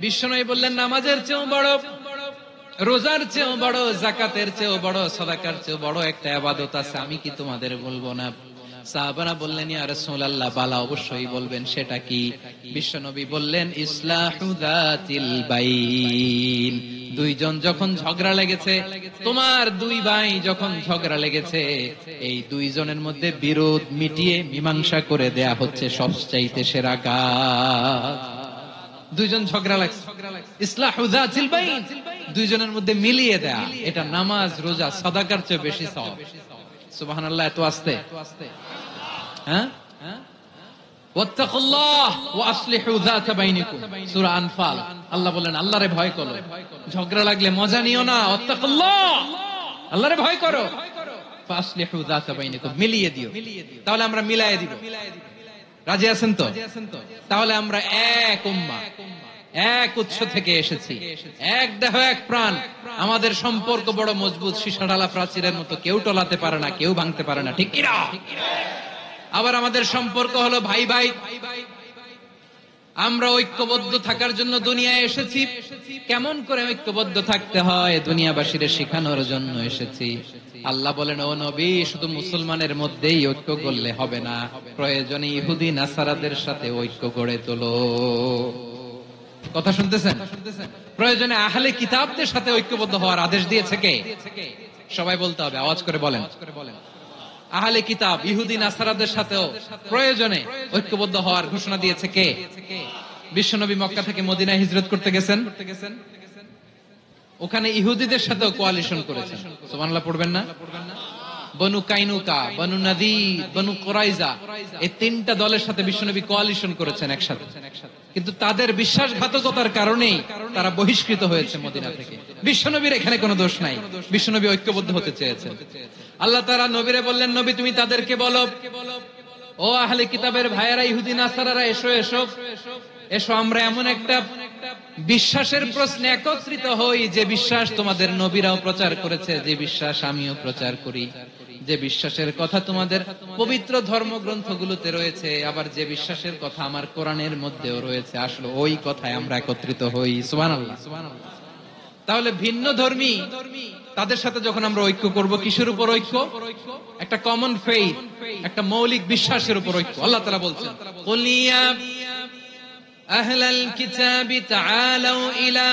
বিশ্বনবী বললেন, নামাজের চেয়েও বড়, রোজার চেয়েও বড়, যাকাতের চেয়েও বড়, সাদাকার চেয়েও বড় একটা ইবাদত আছে, আমি কি তোমাদের বলবো না? সাহাবারা বললেন, ইয়া রাসূলুল্লাহ, বালা, অবশ্যই বলবেন, সেটা কি? বিশ্বনবী বললেন, ইসলাহু যাতিল বাইন। দুইজন যখন ঝগড়া লেগেছে, তোমার দুই ভাই যখন ঝগড়া লেগেছে, এই দুইজনের মধ্যে বিরোধ মিটিয়ে মীমাংসা করে দেয়া হচ্ছে সবচাইতে সেরা কাজ। দুইজন ঝগড়া লাগছে, ইসলাহু যাতিল বাইন, দুইজনের মধ্যে মিলিয়ে দেয়া, এটা নামাজ, রোজা, সাদাকার চেয়ে বেশি সওয়াব। সুবহানাল্লাহ, এত আস্তে, হ্যাঁ? ওয়াত্তাকুল্লাহ ওয়া আসলিহু যাতা বাইনিকুম, সূরা আনফাল। আল্লাহ বলেন, আল্লাহরে ভয় করো, ঝগড়া লাগলে মজা নিও না। ওয়াত্তাকুল্লাহ, আল্লাহরে ভয় করো, ফাসলিহু যাতা বাইনিকুম, মিলিয়ে দিও। তাহলে আমরা মিলায়ে দিব। রাজি আছেন তো? তাহলে আমরা এক উম্মাহ, এক উৎস থেকে এসেছি, এক দেহ এক প্রাণ। আমাদের সম্পর্ক বড় মজবুত, সীসাঢালা প্রাচীরের মতো, কেউ টলাতে পারে না, কেউ ভাঙতে পারে না, ঠিক কিনা? আবার আমাদের সম্পর্ক হলো ভাই ভাই। আমরা ঐক্যবদ্ধ থাকার জন্য দুনিয়ায় এসেছি। কেমন করে ঐক্যবদ্ধ থাকতে হয় দুনিয়াবাসীর শেখানোর জন্য এসেছি। আল্লাহ বলেন, ও নবী, শুধু মুসলমানের মধ্যেই ঐক্য করলে হবে না, প্রয়োজনে ইহুদি নাসারাদের সাথে ঐক্য গড়ে তোলো। কথা শুনতেছেন? প্রয়োজনে আহলে কিতাবদের সাথে ঐক্যবদ্ধ হওয়ার আদেশ দিয়েছে কে? সবাই বলতে হবে, আওয়াজ করে বলেন। আহলে কিতাব ইহুদি নাসারাদের সাথেও প্রয়োজনে ঐক্যবদ্ধ হওয়ার ঘোষণা দিয়েছে কে? বিশ্বনবী মক্কা থেকে মদিনায় হিজরত করতে গেছেন, ওখানে ইহুদিদের সাথেও কোয়ালিশন করেছেন। সুবহানাল্লাহ পড়বেন না? বনু কাইনুকা, বনু নাদির, বনু কুরাইজা, এই তিনটা দলের সাথে বিশ্বনবী কোয়ালিশন করেছেন একসাথে। কিন্তু তাদের বিশ্বাসঘাতকতার কারণেই তারা বহিষ্কৃত হয়েছে মদিনা থেকে। বিশ্বনবীর এখানে কোনো দোষ নাই, বিশ্বনবী ঐক্যবদ্ধ হতে চেয়েছেন। আল্লাহ তাআলা নবীরে বললেন, নবী তুমি তাদেরকে বলো, ও আহলে কিতাবের ভাইয়েরা, ইহুদি নাসারারা, এসো এসো এসো, আমরা এমন একটা বিশ্বাসের প্রশ্নে একত্রিত হই যে বিশ্বাস তোমাদের নবীরাও প্রচার করেছে, যে বিশ্বাস আমিও প্রচার করি, যে বিশ্বাসের কথা তোমাদের পবিত্র ধর্মগ্রন্থগুলোতে রয়েছে, আবার যে বিশ্বাসের কথা আমার কোরআনের মধ্যেও রয়েছে, আসলে ওই কথায় আমরা একত্রিত হই। সুবহানাল্লাহ। তাহলে ভিন্ন ধর্মী তাদের সাথে যখন আমরা ঐক্য করব, কিসের উপর ঐক্য? একটা কমন ফেইথ, একটা মৌলিক বিশ্বাসের উপর ঐক্য। আল্লাহ তাআলা বলছেন, কুল ইয়া আহলাল কিতাবি তাআলাউ ইলা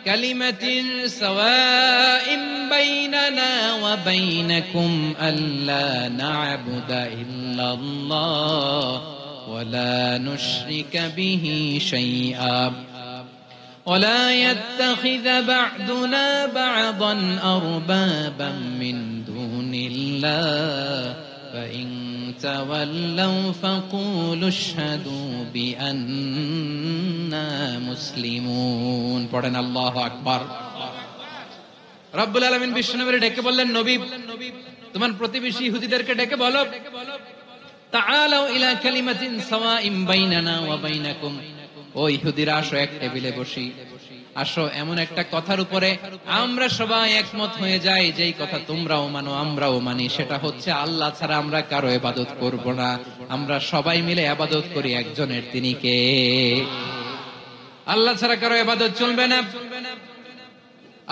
কালিমাতিন সাওয়াইন বাইনানা ওয়া বাইনাকুম আল্লা না'বুদা ইল্লাল্লাহ ওয়া লা নুশরিকা বিহি শাইআ ولا يتخذ بعضنا بعضا أربابا من دون الله فإن تولوا فقولوا اشهدوا بأننا مسلمون। পড়েন আল্লাহু আকবার। রব্বুল আলামিন বিশ্বনবীকে ডেকে বললেন, নবী তোমার প্রতিবেশী ইহুদিদেরকে ডেকে বলো, তাআলাউ ইলা কালিমাতিন সাওয়াইন বাইনানা ওয়া বাইনাকুম, ও ইহুদিরা আসো, এক টেবিলে বসি, আসো এমন একটা কথার উপরে আমরা সবাই একমত হয়ে যাই, যেই কথা তোমরাও মানো আমরাও মানি, সেটা হচ্ছে আল্লাহ ছাড়া আমরা কারো ইবাদত করব না, আমরা সবাই মিলে ইবাদত করি একজনের, তিনি কে? আল্লাহ ছাড়া কারো ইবাদত চলবে না,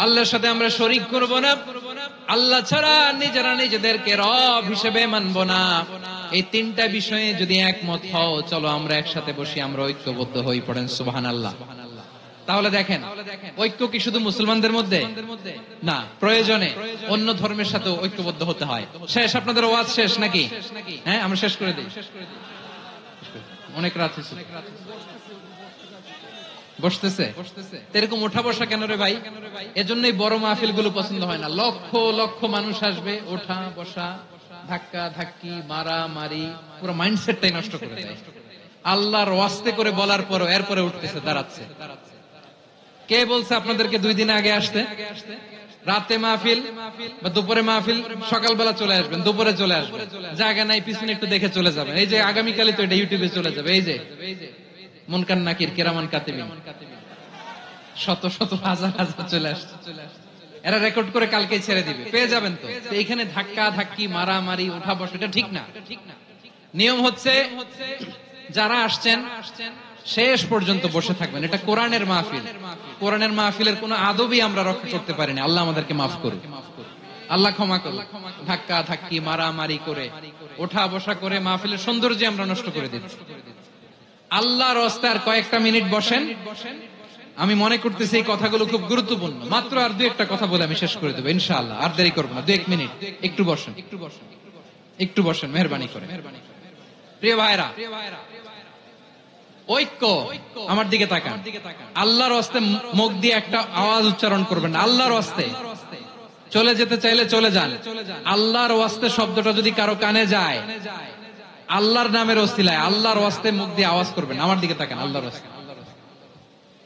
আল্লাহর সাথে আমরা শরীক করব না, আল্লাহ ছাড়া নিজেরা নিজেদেরকে রব হিসেবে মানব না। এই তিনটা বিষয়ে যদি একমত হও, চলো আমরা একসাথে বসি, আমরা ঐক্যবদ্ধ হই। পড়েন সুবহানাল্লাহ। তাহলে দেখেন, ঐক্য কি শুধু মুসলমানদের মধ্যে না, প্রয়োজনে অন্য ধর্মের সাথে ঐক্যবদ্ধ হতে হয়। শেষ? আপনাদের ওয়াজ শেষ নাকি? হ্যাঁ, আমরা শেষ করে দিই, অনেক রাত হয়েছে। বসতেছে এরকম ওঠা বসা কেন রে ভাই? এজন্যই বড় মাহফিল গুলো পছন্দ হয় না। লক্ষ লক্ষ মানুষ আসবে, ওঠা বসা, ধাক্কা ধাক্কি, মারা মারি, পুরো মাইন্ডসেটটাই নষ্ট করে দেয়। আল্লাহর ওয়াস্তে করে বলার পরও এরপরে উঠতেছে, দাঁড়াচ্ছে। কে বলছে আপনাদেরকে 2 দিন আগে আসতে? রাতে মাহফিল বা দুপুরে মাহফিল, সকালবেলা চলে আসবেন, দুপুরে চলে আসবেন, জায়গা নাই পিছনে একটু দেখে চলে যাবেন। এই যে আগামীকালই তো এটা ইউটিউবে চলে যাবে, এই যে মুনকার নাকির কিরামান কাতিবিন, শত শত হাজার হাজার চলে আসছে, এরা রেকর্ড করে কালকে ছেড়ে দিবে, পেয়ে যাবেন। তো এইখানে ধাক্কা ধাক্কি, মারামারি, ওঠা বসা, এটা ঠিক না। নিয়ম হচ্ছে যারা আসছেন শেষ পর্যন্ত বসে থাকবেন। এটা কোরআনের মাহফিল, কোরআনের মাহফিলের কোন আদবই আমরা রক্ষা করতে পারিনি। আল্লাহ আমাদেরকে মাফ করুন, আল্লাহ ক্ষমা করুন। ধাক্কা ধাক্কি, মারামারি করে, ওঠা বসা করে মাহফিলের সৌন্দর্য আমরা নষ্ট করে দিচ্ছি। আল্লাহর রাস্তায় আর কয়েকটা মিনিট বসেন। আমি মনে করতেছি এই কথাগুলো খুব গুরুত্বপূর্ণ। মাত্র আর 2-1টা কথা বলে আমি শেষ করে দেবো ইনশাআল্লাহ, আর দেরি করবো না। 2-1 মিনিট একটু বসেন, একটু বসেন মেহরবানি করে। প্রিয় ভাইরা, ঐক্য, আমার দিকে তাকান। আল্লাহর রাস্তায় মুখ দিয়ে একটা আওয়াজ উচ্চারণ করবেন, আল্লাহর রাস্তায়। চলে যেতে চাইলে চলে যান। আল্লাহর রাস্তায় শব্দটা যদি কারো কানে যায়, আল্লাহর নামের ওসিলায় আল্লাহর ওয়াস্তে মুখ দিয়ে আওয়াজ করবেন। আমার দিকে তাকান, আল্লাহর ওয়াস্তে,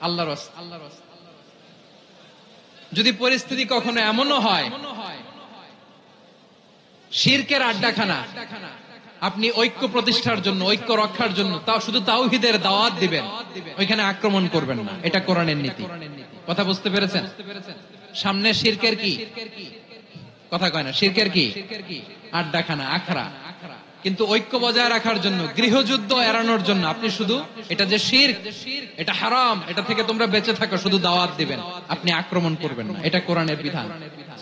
আল্লাহর ওয়াস্তে। যদি পরিস্থিতি কখনো এমনও হয় শিরকের আড্ডাখানা, আপনি ঐক্য প্রতিষ্ঠার জন্য, ঐক্য রক্ষার জন্য শুধু তাওহীদের দাওয়াত দিবেন, ওইখানে আক্রমণ করবেন না। এটা কোরআনের নীতি। কথা বুঝতে পেরেছেন? সামনে শিরকের কি কথা কয় না, শিরকের কি আড্ডাখানা, আখড়া। কিন্তু ঐক্য বজায় রাখার জন্য, গৃহযুদ্ধ এড়ানোর জন্য আপনি শুধু এটা যে শিরক, এটা হারাম, এটা থেকে তোমরা বেঁচে থাকো, শুধু দাওয়াত দিবেন, আপনি আক্রমণ করবেন না। এটা কোরআনের বিধান।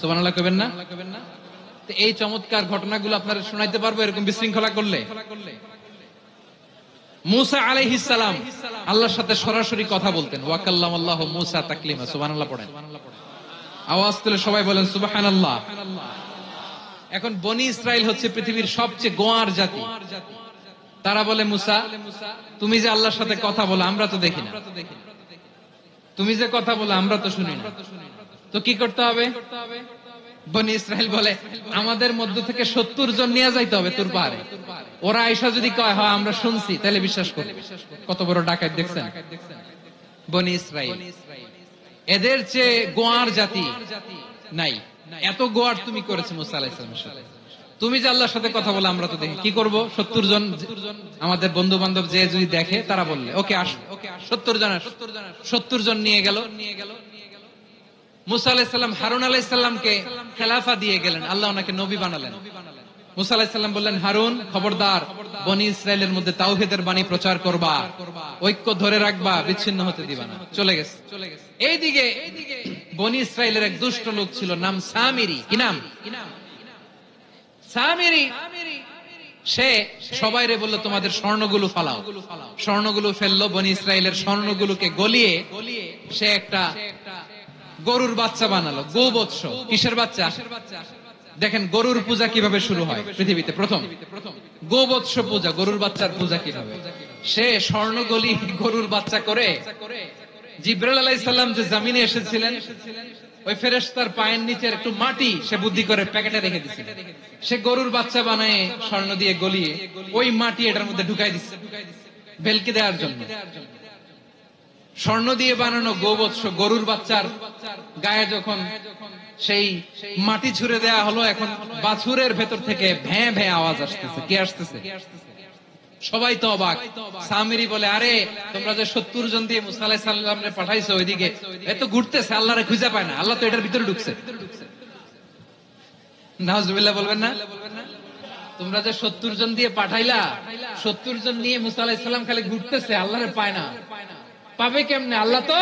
সুবহানাল্লাহ কইবেন না? তো এই চমৎকার ঘটনাগুলো আপনারা শোনাইতে পারবো এরকম বিশৃঙ্খলা করলে। মুসা আলাইহিস সালাম আল্লাহর সাথে সরাসরি কথা বলতেন। ওয়া কাল্লামাল্লাহু মুসা তাকলিমা। সুবহানাল্লাহ পড়েন। আওয়াজ তুলে সবাই বলেন সুবহানাল্লাহ। এখন বনি ইসরাইল হচ্ছে পৃথিবীর সবচেয়ে গোয়ার জাতি। তারা বলে, মুসা তুমি যে আল্লাহর সাথে কথা বলো আমরা তো দেখি না, তুমি যে কথা বলো আমরা তো শুনি না, তো কি করতে হবে? বনি ইসরাইল বলে, আমাদের মধ্য থেকে 70 জন নিয়ে যাইতে হবে তোর পাহাড়ে। ওরা আয়েশা যদি কয় হ্যাঁ আমরা শুনছি, তাহলে বিশ্বাস করবে। কত বড় ডাকাত দেখছেন বনি ইসরাইল। এদের চেয়ে গোয়ার জাতি নাই। এত গোয়ার তুমি করেছো মুসা আলাইহিস সালামের সাথে। তুমি যে আল্লাহর সাথে কথা বলে আমরা তো দেখি, কি করব? 70 জন আমাদের বন্ধু বান্ধব যে যদি দেখে, তারা বললে ওকে আস, 70 জন নিয়ে গেল। মুসা আলাইহিস সালাম হারুন আলাইহিস সালামকে খেলাফা দিয়ে গেলেন, আল্লাহ ওনাকে নবী বানালেন। মুসা আলাইহিস সালাম বললেন, হারুন খবরদার, বনি ইসরাইলের মধ্যে তাওহীদের বাণী প্রচার করবা, ঐক্য ধরে রাখবা, বিচ্ছিন্ন হতে দিবা না। চলে গেছে। এইদিকে বনি ইসরাইলের এক দুষ্ট লোক ছিল, নাম সামিরি। কি নাম? সামিরি। সে সবাইরে বলল, তোমাদের স্বর্ণগুলো ফালাও। স্বর্ণগুলো ফেললো। বনি ইসরাইলের স্বর্ণগুলোকে গলিয়ে সে একটা গরুর বাচ্চা বানালো। গোবৎস। কিসের বাচ্চা? দেখেন গরুর পূজা কিভাবে শুরু হয় পৃথিবীতে প্রথম। গোবৎস পূজা, গরুর বাচ্চার পূজা কিভাবে। সে স্বর্ণগলি গরুর বাচ্চা করে, জিবরাইল আলাইহিস সালাম যে জমিনে এসেছিলেন, ওই ফেরেশতার পায়ের নিচের একটু মাটি সে বুদ্ধি করে প্যাকেটে রেখে দিয়েছিল। সে গরুর বাচ্চা বানায় স্বর্ণ দিয়ে গলিয়ে ওই মাটি এটার মধ্যে ঢুকাই দিচ্ছে ভেলকি দেওয়ার জন্য। স্বর্ণ দিয়ে বানানো গোবৎস গরুর বাচ্চার গায়ে যখন সেই মাটি ছুঁড়ে দেয়া হলো, এখন বাছুরের ভেতর থেকে ভ্যাঁ ভ্যাঁ আওয়াজ আসতেছে। কি আসতেছে? সবাই তো অবাক। সামিরি বলে, আরে তোমরা যে 70 জন দিয়ে মুসা আলাইহিস সালামকে পাঠাইছো ওইদিকে, এত ঘুরতেছে, আল্লাহরে খুঁজে পায় না, আল্লাহ তো এটার ভিতরে ঢুকছে। নাউজুবিল্লাহ বলবেন না? তোমরা যে 70 জন দিয়ে পাঠাইলা, 70 জন নিয়ে মুসা আলাইহিস সালাম খালি ঘুরতেছে, আল্লাহরে পায় না। পাবে কেমনে? আল্লাহ তো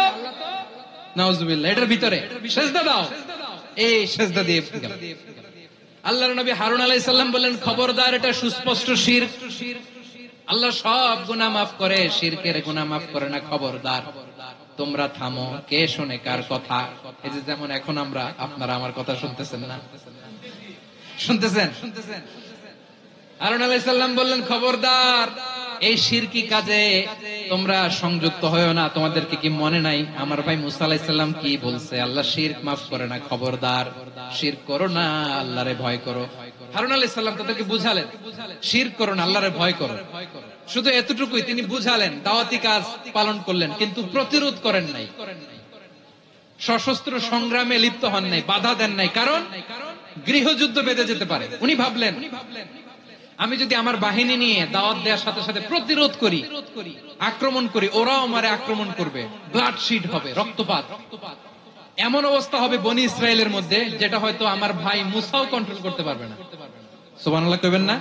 নাউজুবিল্লাহ এটার ভিতরে। সিজদা দাও। এই সিজদা দিয়ে আল্লাহর নবী হারুন আলাইহিস সালাম বললেন, খবরদার, এটা সুস্পষ্ট শিরক। আল্লাহ সব গুনাহ মাফ করে, শিরকের গুনাহ মাফ করে না। খবরদার, তোমরা থামো। কে শুনে কার কথা? এই যে যেমন এখন আমরা, আপনারা আমার কথা শুনতেছেন না? শুনতেছেন? হারুন আলাইহিস সালাম বললেন, খবরদার, এই শিরকি কাজে তোমরা সংযুক্ত হয়ো না। তোমাদেরকে কি মনে নাই আমার ভাই মুসা আলাইহিস সালাম কি বলছে? আল্লাহ শিরক মাফ করে না। খবরদার, শিরক করো না, আল্লাহরে ভয় করো। হারুন আলাইহিস সালাম তাদেরকে বুঝালেন, শিরক করো না, আল্লাহরে ভয় করো। শুধু এতটুকুই তিনি বুঝালেন, দাওয়াতি কাজ পালন করলেন, কিন্তু প্রতিরোধ করেন নাই, সশস্ত্র সংগ্রামে লিপ্ত হন নাই, বাধা দেন নাই। কারণ গৃহযুদ্ধ বেঁধে যেতে পারে। উনি ভাবলেন, আমি যদি আমার বাহিনী নিয়ে দাওয়াত দেওয়ার সাথে সাথে প্রতিরোধ করি, আক্রমণ করি, ওরাও আমারে আক্রমণ করবে, ব্লাডশিট হবে, রক্তপাত। এমন অবস্থা হবে বনি ইসরায়েলের মধ্যে, যেটা হয়তো আমার ভাই মুসাও কন্ট্রোল করতে পারবে না। সুবহানাল্লাহ কইবেন না?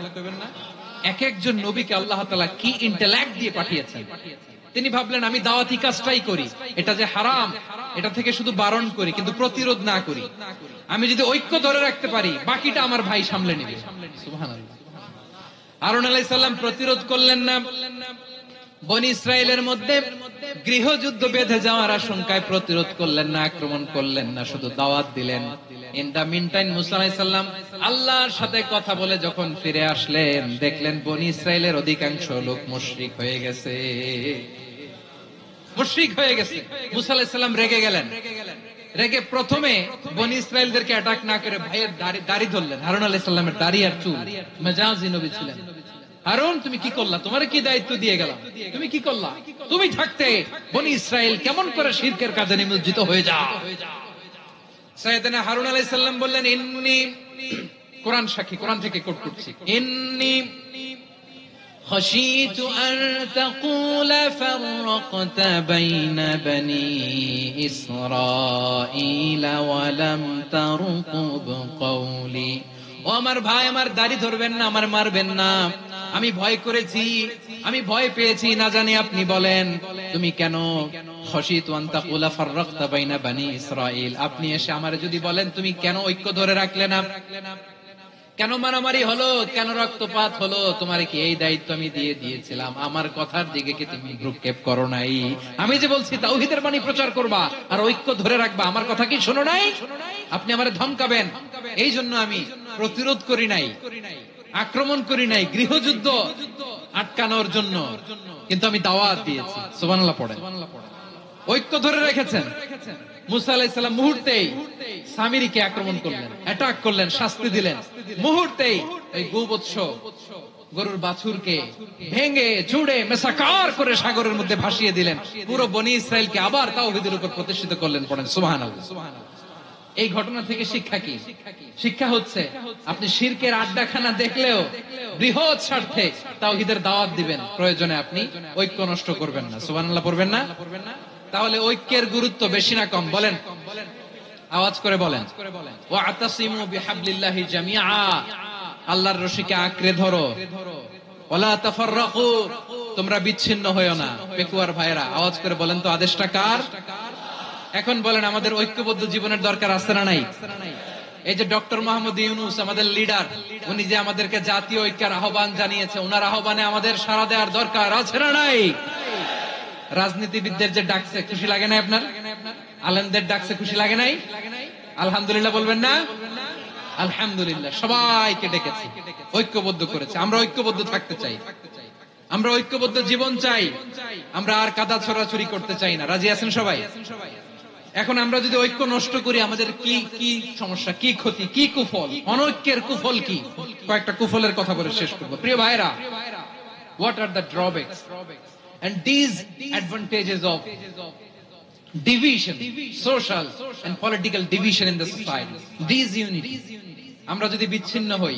এক একজন নবীকে আল্লাহ তাআলা কি ইন্টেলেক্ট দিয়ে পাঠিয়েছেন। তিনি ভাবলেন, আমি দাওয়াতি কাজটাই করি, এটা যে হারাম এটা থেকে শুধু বারণ করি, কিন্তু প্রতিরোধ না করি। আমি যদি ঐক্য ধরে রাখতে পারি, বাকিটা আমার ভাই সামলে নেবে। সুবহানাল্লাহ। হারুন আলাইহিস সালাম প্রতিরোধ করলেন না। বনি ইসরায়েলের মধ্যে গৃহযুদ্ধ বেঁধে যাওয়ার আশঙ্কায় প্রতিরোধ করলেন না, আক্রমণ করলেন না, শুধু দাওয়াত দিলেন। ইন দা মিন টাইম মুসা আলাইহিস সালাম আল্লাহর সাথে কথা বলে যখন ফিরে আসলেন, দেখলেন বনি ইসরায়েলের অধিকাংশ লোক মুশরিক হয়ে গেছে। মুশরিক হয়ে গেছে। মুসা আলাইহিস সালাম রেগে গেলেন। রেগে প্রথমে বনি ইসরায়েলদেরকে অ্যাটাক না করে ভাইয়ের দাড়ি ধরলেন। হারুন আলাইহিস সালামের দাড়ি আর চুল। মেজাজি নবী ছিলেন। হারুন, তুমি কি করলা? তোমারে কি দায়িত্ব দিয়ে গেলাম? তুমি কি করলা? তুমি থাকতে বনি ইসরায়েল কেমন করে শিরকের কাজে নিমজ্জিত হয়ে যায়? সাইয়েদনা হারুন আলাইহিস সালাম বললেন, ইন্নী, কোরআন সাক্ষী, কোরআন থেকে কোট করছি, ইন্নী
خشيت أن تقول فرقت بين بني إسرائيل ولم ترقب قولي।
ও আমার ভাই, আমার দাড়ি ধরবেন না, আমার মারবেন না। আমি ভয় করেছি, আমি ভয় পেয়েছি, না জানি আপনি বলেন তুমি কেন খশিতু আন তাকুলা ফাররাকতা বাইনা বানি ইসরাইল, আপনি এসে আমারে যদি বলেন তুমি কেন ঐক্য ধরে রাখলে না, কেন মারামারি হলো, কেন রক্তপাত হলো, তোমার কি এই দায়িত্ব আমি দিয়ে দিয়েছিলাম? আমার কথার দিকে কি তুমি ভ্রুক্ষেপ করো নাই? আমি যে বলছি তাওহীদের বাণী প্রচার করবা আর ঐক্য ধরে রাখবা, আমার কথা কি শোনো নাই? আপনি আমারে ধমকাবেন, এই জন্য আমি প্রতিরোধ করি নাই, আক্রমণ করি নাই, গৃহযুদ্ধ আটকানোর জন্য, কিন্তু আমি দাওয়াত দিয়েছি। সুবহানাল্লাহ পড়েন। ঐক্য ধরে রেখেছেন। মুসা আলাইহিস সালাম মুহূর্তেই সামিরীকে আক্রমণ করলেন, অ্যাটাক করলেন, শাস্তি দিলেন। মুহূর্তেই এই গোবৎস গরুর বাছুরকে ভেঙে চুড়ে মেসাকার করে সাগরের মধ্যে ভাসিয়ে দিলেন। পুরো বনি ইসরাইলকে আবার তাওহীদের উপর প্রতিষ্ঠিত করলেন। পড়েন সুবহানাল্লাহ। এই ঘটনা থেকে শিক্ষা কি? শিক্ষা হচ্ছে আপনি শিরকের আড্ডাখানা দেখলেও বৃহৎ স্বার্থে তাওহীদের দাওয়াত দিবেন, প্রয়োজনে আপনি ঐক্য নষ্ট করবেন না। সুবহানাল্লাহ পড়বেন না? তাহলে ঐক্যের গুরুত্ব বেশি না কম? বলেন, আওয়াজ করে বলেন। ওয়াতাসিমু বিহাবলিল্লাহি জামিআ, আল্লাহর রশিকে আঁকড়ে ধরো। ওয়ালা তাফাররাকু, তোমরা বিচ্ছিন্ন হয়ো না। পেকুয়ার ভাইরা আওয়াজ করে বলেন তো, আদেশটা কার? এখন বলেন, আমাদের ঐক্যবদ্ধ জীবনের দরকার আছে না নাই? এই যে ডক্টর মোহাম্মদ ইউনূস আমাদের লিডার, উনি যে আমাদেরকে জাতীয় ঐক্যের আহ্বান জানিয়েছে, ওনার আহ্বানে আমাদের সাড়া দেওয়ার দরকার আছে না নাই? রাজনীতিবিদদের যে ডাকছে, খুশি লাগে না আপনার? আলেমদের ডাকছে, খুশি লাগে নাই? আলহামদুলিল্লাহ বলবেন না? আলহামদুলিল্লাহ, সবাইকে ডেকেছে, ঐক্যবদ্ধ করেছে। আমরা ঐক্যবদ্ধ থাকতে চাই, আমরা ঐক্যবদ্ধ জীবন চাই, আমরা আর কাদা ছড়াছড়ি করতে চাই না। রাজি আছেন সবাই? এখন আমরা যদি ঐক্য নষ্ট করি, আমাদের কি কি সমস্যা, কি ক্ষতি, কি কুফল? অনৈক্যের কুফল কি? কয়েকটা কুফলের কথা বলে শেষ করব। প্রিয় ভাইরা, what are the drawbacks and disadvantages of division, social and political division in the society, disunity? আমরা যদি বিচ্ছিন্ন হই,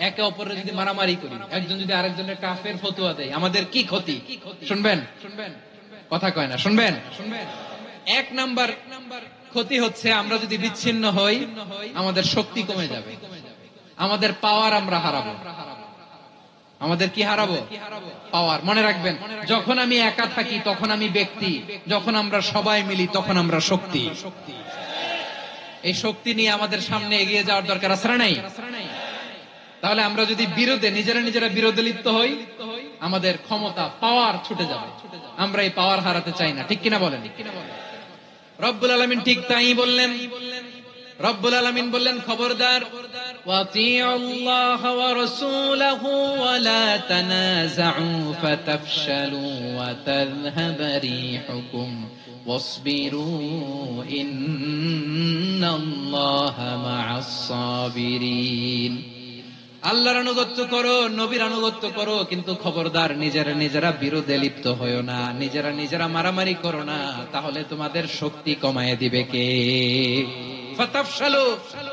একে অপরের যদি মারামারি করি, একজন যদি আরেকজনের কাফের ফতোয়া দেয়, আমাদের কি ক্ষতি? শুনবেন? কথা কয় না, শুনবেন? এক নাম্বার ক্ষতি হচ্ছে, আমরা যদি বিচ্ছিন্ন হই, আমাদের শক্তি কমে যাবে, আমাদের পাওয়ার আমরা হারাবো। আমাদের কি হারাবো? পাওয়ার। মনে রাখবেন, যখন আমি একা থাকি তখন আমি ব্যক্তি, যখন আমরা সবাই মিলি তখন আমরা শক্তি। এই শক্তি নিয়ে আমাদের সামনে এগিয়ে যাওয়ার দরকার আছে না নাই? তাহলে আমরা যদি বিরোধে, নিজেরা বিরোধে লিপ্ত হই, আমাদের ক্ষমতা, পাওয়ার ছুটে যাবে। আমরা এই পাওয়ার হারাতে চাই না, ঠিক কিনা বলেন? রব্বুল আলামিন ঠিক তাই বললেন। রব্বুল আলামিন বললেন, খবরদার, ওয়াতিউল্লাহ ওয়া রাসূলাহু ওয়া লা তানাযাউ ফাতাফশালু ওয়া তাযহাব রিহুকুম ওয়াসবিরু ইন্নাল্লাহা মা'আস সাবিরিন। আল্লাহর আনুগত্য করো, নবীর আনুগত্য করো, কিন্তু খবরদার নিজেরা বিরোধে লিপ্ত হয়ো না, নিজেরা মারামারি করো না, তাহলে তোমাদের শক্তি কমায় দিবে কে? ফাতাফশালু,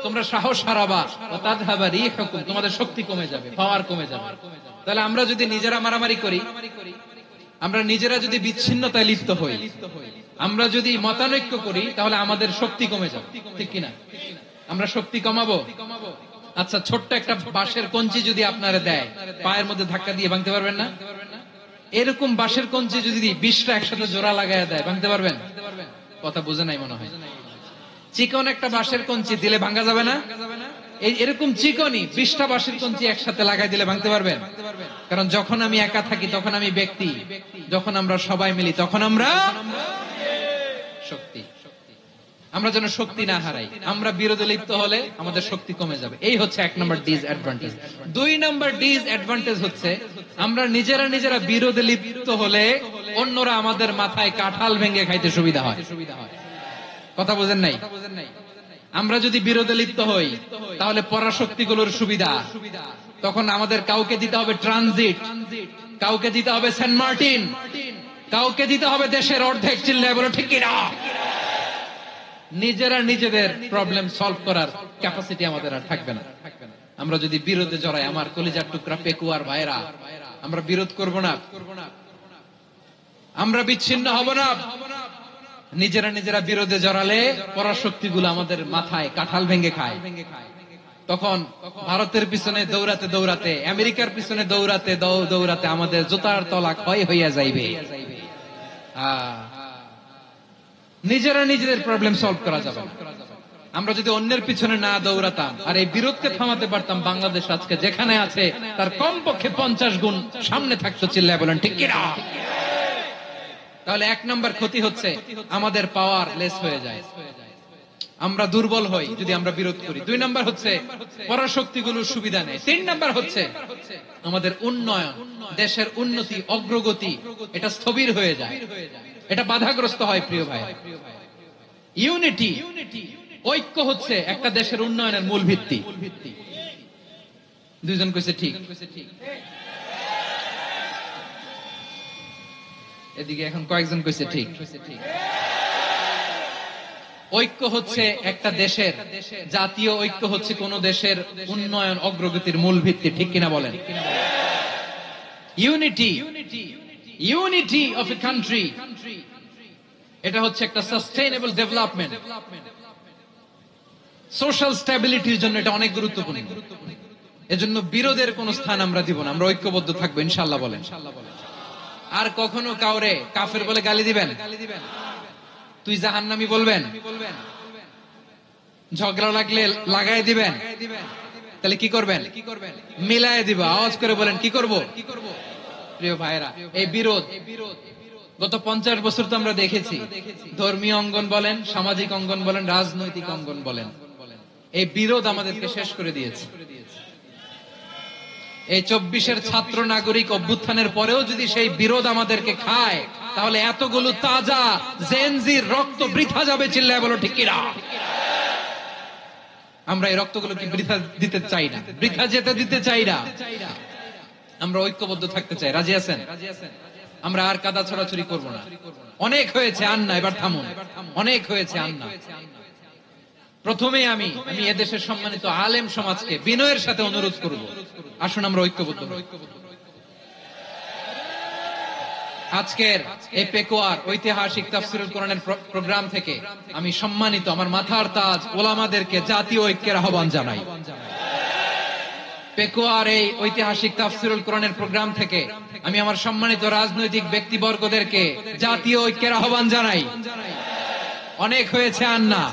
তোমরা সাহস হারাবা, ওয়া তাযহাবা রিহুকুম, তোমাদের শক্তি কমে যাবে, পাওয়ার কমে যাবে। তাহলে আমরা যদি নিজেরা মারামারি করি, আমরা নিজেরা যদি বিচ্ছিন্নতায় লিপ্ত হই, আমরা যদি মতানৈক্য করি, তাহলে আমাদের শক্তি কমে যাবে, ঠিক কিনা? আমরা শক্তি কমাবো। আচ্ছা, ছোট্ট একটা বাঁশের কঞ্চি যদি আপনারা দেয়, পায়ের মধ্যে ধাক্কা দিয়ে ভাঙতে পারবেন না? এরকম বাঁশের কঞ্চি যদি 20টা একসাথে জোড়া লাগায় দেয়, ভাঙতে পারবেন? কথা বুঝে নাই মনে হয়। চিকন একটা বাঁশের কঞ্চি দিলে ভাঙা যাবে না? এরকম চিকনই 20টা বাঁশের কঞ্চি একসাথে লাগাই দিলে ভাঙতে পারবেন? কারণ যখন আমি একা থাকি তখন আমি ব্যক্তি, যখন আমরা সবাই মিলি তখন আমরা শক্তি। আমরা যেন শক্তি না হারাই। আমরা বিরোধে লিপ্ত হলে আমাদের শক্তি কমে যাবে। এই হচ্ছে 1 নম্বর ডিসঅ্যাডভান্টেজ। 2 নম্বর ডিসঅ্যাডভান্টেজ হচ্ছে, আমরা নিজেরা বিরোধে লিপ্ত হলে অন্যরা আমাদের মাথায় কাঁঠাল ভেঙে খাইতে সুবিধা হয়। কথা বোঝেন নাই? আমরা যদি বিরোধে লিপ্ত হই, তাহলে পরাশক্তিগুলোর সুবিধা, তখন আমাদের কাউকে দিতে হবে ট্রানজিট, কাউকে দিতে হবে সেন্ট মার্টিন, কাউকে দিতে হবে দেশের অর্ধেক। চিল্লায় বলো ঠিক কিনা? নিজেরা নিজেদের প্রবলেম সলভ করার ক্যাপাসিটি আমাদের আর থাকবে না। আমরা যদি বিরোধে জড়াই, আমার কলিজার টুকরা পেকুয়ার ভাইরা, আমরা বিরোধ করব না, আমরা বিচ্ছিন্ন হব না। নিজেরা নিজেরা বিরোধে জড়ালে পরাশক্তিগুলো আমাদের মাথায় কাঁঠাল ভেঙে খায়। তখন ভারতের পিছনে দৌড়াতে দৌড়াতে, আমেরিকার পিছনে দৌড়াতে দৌড়াতে আমাদের জুতার তলা ক্ষয় হইয়া যাইবে। নিজেরা নিজেদের প্রবলেম সলভ করা যাবে। আমরা যদি অন্যের পিছনে না দৌড়াতাম আর এই বিরোধকে থামাতে পারতাম, বাংলাদেশ আজকে যেখানে আছে তার কমপক্ষে 50 গুণ সামনে থাকতো। চিল্লায় বলেন ঠিক কিনা? তাহলে 1 নাম্বার ক্ষতি হচ্ছে আমাদের পাওয়ার লেস হয়ে যায়, আমরা দুর্বল হই যদি আমরা বিরোধ করি। 2 নাম্বার হচ্ছে পরাশক্তিগুলোর সুবিধা নেই। 3 নাম্বার হচ্ছে আমাদের উন্নয়ন, দেশের উন্নতি, অগ্রগতি এটা স্থবির হয়ে যায়, এটা বাধাগ্রস্ত হয়। প্রিয় ভাই, ইউনিটি, ঐক্য হচ্ছে একটা দেশের উন্নয়নের মূল ভিত্তি। 2 জন কইছে ঠিক, এদিকে এখন কয়েকজন কইছে ঠিক। ঐক্য হচ্ছে একটা দেশের, জাতীয় ঐক্য হচ্ছে কোন দেশের উন্নয়ন অগ্রগতির মূল ভিত্তি, ঠিক কিনা বলেন? Unity, unity of a country, এটা হচ্ছে একটা সাস্টেইনেবল ডেভেলপমেন্ট, সোশ্যাল স্ট্যাবিলিটির জন্য এটা অনেক গুরুত্বপূর্ণ। এজন্য বিরোধের কোন স্থান আমরা দিব না, আমরা ঐক্যবদ্ধ থাকবো ইনশাআল্লাহ বলেন। আর কখনো কাউরে কাফের বলে গালি দিবেন, তুই জাহান্নামী বলবেন, ঝগড়া লাগলে লাগাই দিবেন, তাহলে কি করবেন? মিলায় দিব। আওয়াজ করে বলেন কি করব? প্রিয় ভাইরা, এই বিরোধ গত 50 বছর তো আমরা দেখেছি। ধর্মীয় অঙ্গন বলেন, সামাজিক অঙ্গন বলেন, রাজনৈতিক অঙ্গন বলেন, এই বিরোধ আমাদেরকে শেষ করে দিয়েছে। এই 24-এর ছাত্র নাগরিক অভ্যুত্থানের পরেও যদি সেই বিরোধ আমাদেরকে খায়, তাহলে এতগুলো তাজা জেনজির রক্ত বৃথা যাবে। চিল্লায় বলো ঠিক কিনা? আমরা এই রক্তগুলোকে বৃথা দিতে চাই না, বৃথা যেতে দিতে চাই না। আমরা ঐক্যবদ্ধ থাকতে চাই। রাজি আছেন? আমরা আর কাদা ছড়াছড়ি করব না। অনেক হয়েছে আন্না, এবার থামুন। অনেক হয়েছে আন্না। প্রথমে আমি এদেশের সম্মানিত আলেম সমাজকে বিনয়ের সাথে অনুরোধ করব, আসুন আমরা ঐক্যবদ্ধ হই। আজকের এই পেকুয়ার ঐতিহাসিক তাফসীরুল কোরআনের প্রোগ্রাম থেকে আমি সম্মানিত আমার মাথার তাজ ওলামাদেরকে জাতীয় ঐক্যের আহ্বান জানাই। পেকুয়ার এই ঐতিহাসিক তাফসীরুল কোরআনের প্রোগ্রাম থেকে আমি আমার সম্মানিত রাজনৈতিক ব্যক্তিবর্গদেরকে জাতীয় ঐক্যের আহ্বান জানাই। অনেক হয়েছে আন্না।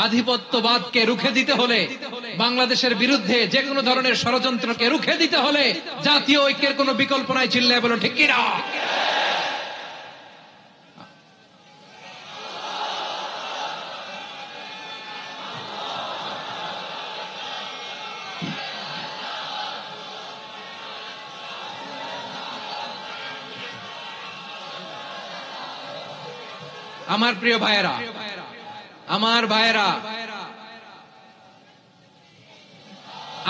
আধিপত্যবাদকে রুখে দিতে হলে, বাংলাদেশের বিরুদ্ধে যে কোনো ধরনের ষড়যন্ত্রকে রুখে দিতে হলে জাতীয় ঐক্যের কোনো বিকল্প নাই। চিল্লায় বলো ঠিক কিনা? আমার প্রিয় ভাইয়েরা, আমার ভাইয়েরা,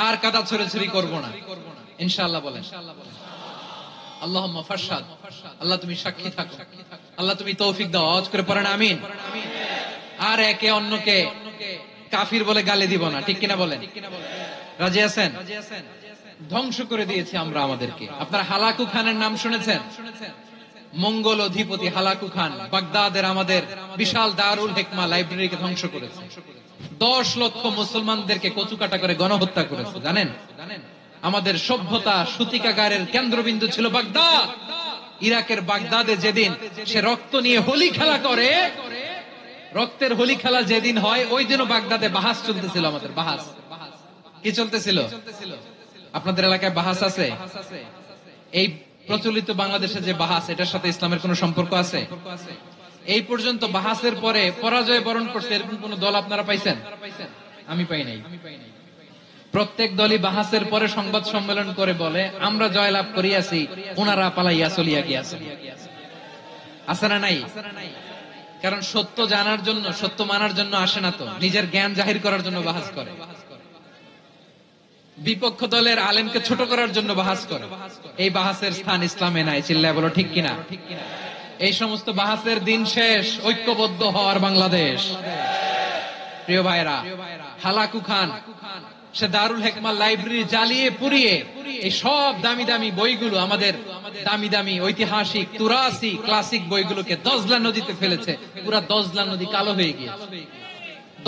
আর কাদা ছড়াছড়ি করব না ইনশাআল্লাহ বলেন। আল্লাহুম্মা ফারশাদ, আল্লাহ তুমি সাক্ষী থাকো, আল্লাহ তুমি তৌফিক দাও। আওয়াজ করে পড়েন আমিন। আর একে অন্যকে কাফির বলে গালি দিব না, ঠিক কিনা বলেন? রাজি আছেন? ধ্বংস করে দিয়েছি আমরা আমাদেরকে। আপনারা হালাকু খানের নাম শুনেছেন? মঙ্গল অধিপতি হালাকু খান বাগদাদের আমাদের বিশাল দারুল হিকমা লাইব্রেরিকে ধ্বংস করেছে। 10 লক্ষ মুসলমানদেরকে কচুকাটা করে গণহত্যা করেছে। জানেন? আমাদের সভ্যতা সূতিকাগারের কেন্দ্রবিন্দু ছিল বাগদাদ। ইরাকের বাগদাদে যেদিন সে রক্ত নিয়ে হোলি খেলা করে, রক্তের হোলি খেলা যেদিন হয়, ওই দিনও বাগদাদে বাহাস চলতেছিল। আমাদের বাহাস কি চলতেছিল? আপনাদের এলাকায় বাহাস আছে? এই প্রচলিত বাংলাদেশে যে বাহাস, এটার সাথে ইসলামের কোন সম্পর্ক আছে? এই পর্যন্ত বাহাসের পরে পরাজয় বরণ করছে এরকম কোন দল আপনারা পাইছেন? আমি পাই নাই। প্রত্যেক দলই বাহাসের পরে সংবাদ সম্মেলন করে বলে আমরা জয়লাভ করিয়াছি, ওনারা পালাইয়া চলিয়া গিয়াছে। আছে না নাই? কারণ সত্য জানার জন্য, সত্য মানার জন্য আসে না তো, নিজের জ্ঞান জাহির করার জন্য বাহাস করে। বিপক্ষ দলের আলেমকে ছোট করার জন্য বাহাস করে। এই বাহাসের স্থান ইসলামে নাই। চিল্লায় বলো ঠিক কিনা? এই সমস্ত বাহাসের দিন শেষ। ঐক্যবদ্ধ হওয়ার বাংলাদেশ। প্রিয় ভাইরা, হালাকু খান সে দারুল হিকমা লাইব্রেরি জ্বালিয়ে পুড়িয়ে এই সব দামি দামি বইগুলো, আমাদের দামি দামি ঐতিহাসিক তুরাসি ক্লাসিক বইগুলোকে দজলা নদীতে ফেলেছে। পুরা দজলা নদী কালো হয়ে গিয়েছে।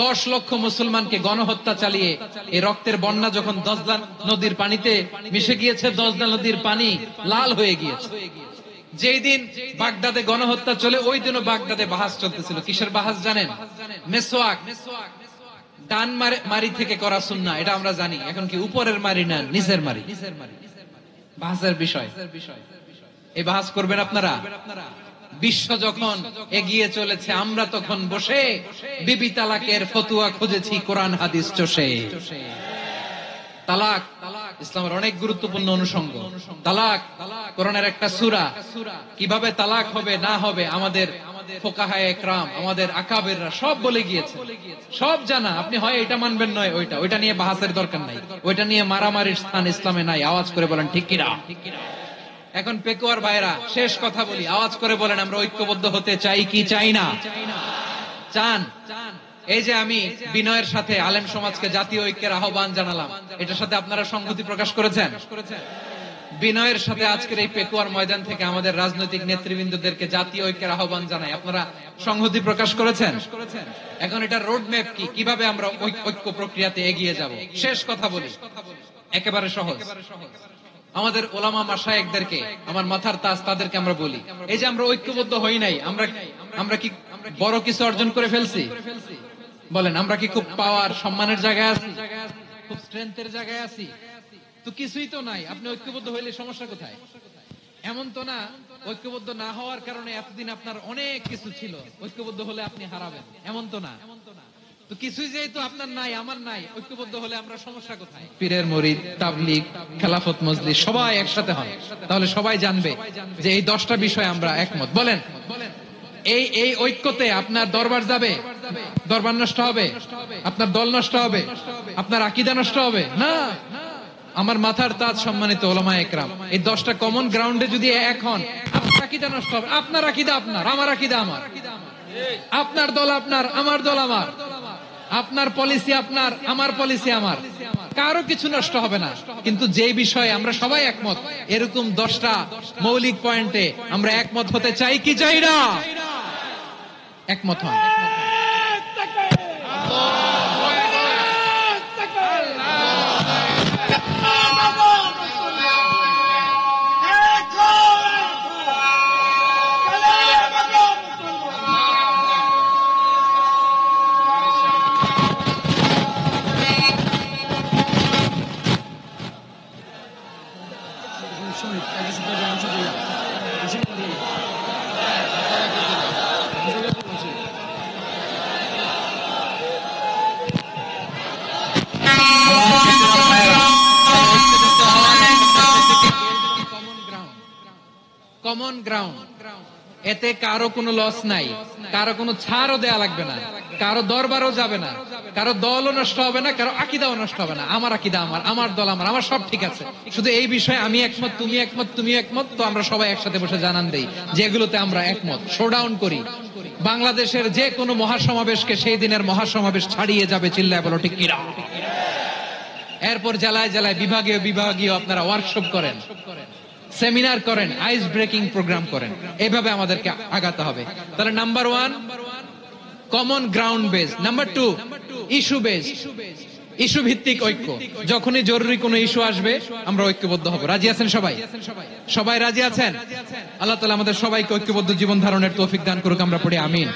10 লক্ষ মুসলমানকে গণহত্যা চালিয়ে এই রক্তের বন্যা যখন দজলা নদীর পানিতে মিশে গিয়েছে, দজলা নদীর পানি লাল হয়ে গিয়েছে। যেই দিন বাগদাদে গণহত্যা চলে, ওই দিনও বাগদাদে বাহাস চলতেছিল। কিসের বাহাস জানেন? মেসওয়াক, ডান মারি থেকে করা সুন্নাহ, এটা আমরা জানি। এখন কি উপরের মারি না নিচের মারি? বাহাসের বিষয়। এই বাহাস করবেন আপনারা। বিশ্ব যখন এগিয়ে চলেছে, আমরা তখন বসে বিবি তালাকের ফতুয়া খুঁজেছি কোরআন হাদিস চষে। তালাক ইসলামের অনেক গুরুত্বপূর্ণ অনুষঙ্গ। তালাক কোরআনের একটা সূরা। কিভাবে তালাক হবে না হবে আমাদের ফুকাহায়ে ইকরাম, আমাদের আকাবেররা সব বলে গিয়েছে, সব জানা। আপনি হয় এটা মানবেন, নয় ওইটা নিয়ে বাহাসের দরকার নাই, ওইটা নিয়ে মারামারির স্থান ইসলামে নাই। আওয়াজ করে বলেন ঠিক কিনা? এখন পেকুয়ার ভাইরা, শেষ কথা বলি, আওয়াজ করে বলেন আমরা ঐক্যবদ্ধ হতে চাই কি চাই না? চান? এই যে আমি বিনয়ের সাথে আলেম সমাজকে জাতীয় ঐক্যের আহ্বান জানালাম, এটার সাথে আপনারা সংহতি প্রকাশ করেছেন? বিনয়ের সাথে আজকের এই পেকুয়ার ময়দান থেকে আমাদের রাজনৈতিক নেতৃবৃন্দদেরকে জাতীয় ঐক্যের আহ্বান জানাই, আপনারা সংহতি প্রকাশ করেছেন? এখন এটা রোড ম্যাপ কি, কিভাবে আমরা ঐক্য প্রক্রিয়াতে এগিয়ে যাব? শেষ কথা বলি, একেবারে সহজ। আমাদের ওলামা মাশায়েখদেরকে, আমার মাথার তাজ, তাদেরকে আমরা বলি, এই যে আমরা ঐক্যবদ্ধ হই নাই, আমরা কি বড় কিছু অর্জন করে ফেলছি? বলেন, আমরা কি খুব পাওয়ার সম্মানের জায়গায় আছি? খুব স্ট্রেংথের জায়গায় আছি? তো কিছুই তো নাই। আপনি ঐক্যবদ্ধ হইলে সমস্যা কোথায়? এমন তো না ঐক্যবদ্ধ না হওয়ার কারণে এতদিন আপনার অনেক কিছু ছিল, ঐক্যবদ্ধ হলে আপনি হারাবেন, এমন তো না। তো কিছুই যেহেতু আপনার নাই, আমার নাই, ঐক্যবদ্ধ হলে আমরা সমস্যা কোথায়? পীরের মুরিদ, তাবলীগ, খেলাফত মজলিস সবাই একসাথে হন, তাহলে সবাই জানবে যে এই 10টা বিষয় আমরা একমত। বলেন, এই ঐক্যতে আপনার দরবার যাবে, দরবার নষ্ট হবে, আপনার দল নষ্ট হবে, আপনার আকীদা নষ্ট হবে না। আমার মাথার তাজ সম্মানিত ওলামায়ে ইকরাম, এই 10টা কমন গ্রাউন্ডে যদি এক হন, আপনার আকীদা নষ্ট হবে। আপনার আকীদা আপনার, আমার আকীদা আমার, আপনার দল আপনার, আমার দল আমার, আপনার পলিসি আপনার, আমার পলিসি আমার, কারো কিছু নষ্ট হবে না। কিন্তু যে বিষয়ে আমরা সবাই একমত, এরকম 10টা মৌলিক পয়েন্টে আমরা একমত হতে চাই কি চাই না? একমত হন। কমন গ্রাউন্ড, এতে কারো কোনো লস নাই, কারো কোনো ছাড়ও দেয়া লাগবে না, কারো দরবারও যাবে না, কারো দলও নষ্ট হবে না, কারো আকীদাও নষ্ট হবে না। আমার আকীদা আমার, আমার দল আমার, আমার সব ঠিক আছে। শুধু এই বিষয়ে আমি একমত, তুমি একমত, তুমি একমত, তো আমরা সবাই একসাথে বসে জানান দেই যেগুলোতে আমরা একমত, শোডাউন করি। বাংলাদেশের যে কোনো মহাসমাবেশকে সেই দিনের মহাসমাবেশ ছাড়িয়ে যাবে, চিল্লায় বলো ঠিক কিনা? এরপর জেলায় জেলায় বিভাগীয় বিভাগীয় আপনারা ওয়ার্কশপ করেন, সেমিনার করেন, আইস ব্রেকিং প্রোগ্রাম করেন। এইভাবে আমাদেরকে আগাতে হবে। তাহলে number 1 common ground base, number 2 issue base, issue ভিত্তিক ঐক্য। যখনই জরুরি কোনো ইস্যু আসবে আমরা ঐক্যবদ্ধ হব। রাজি আছেন সবাই? সবাই রাজি আছেন? আল্লাহ তাআলা আমাদের সবাইকে ঐক্যবদ্ধ জীবন ধারণের তৌফিক দান করুক। আমরা পড়ি আমিন।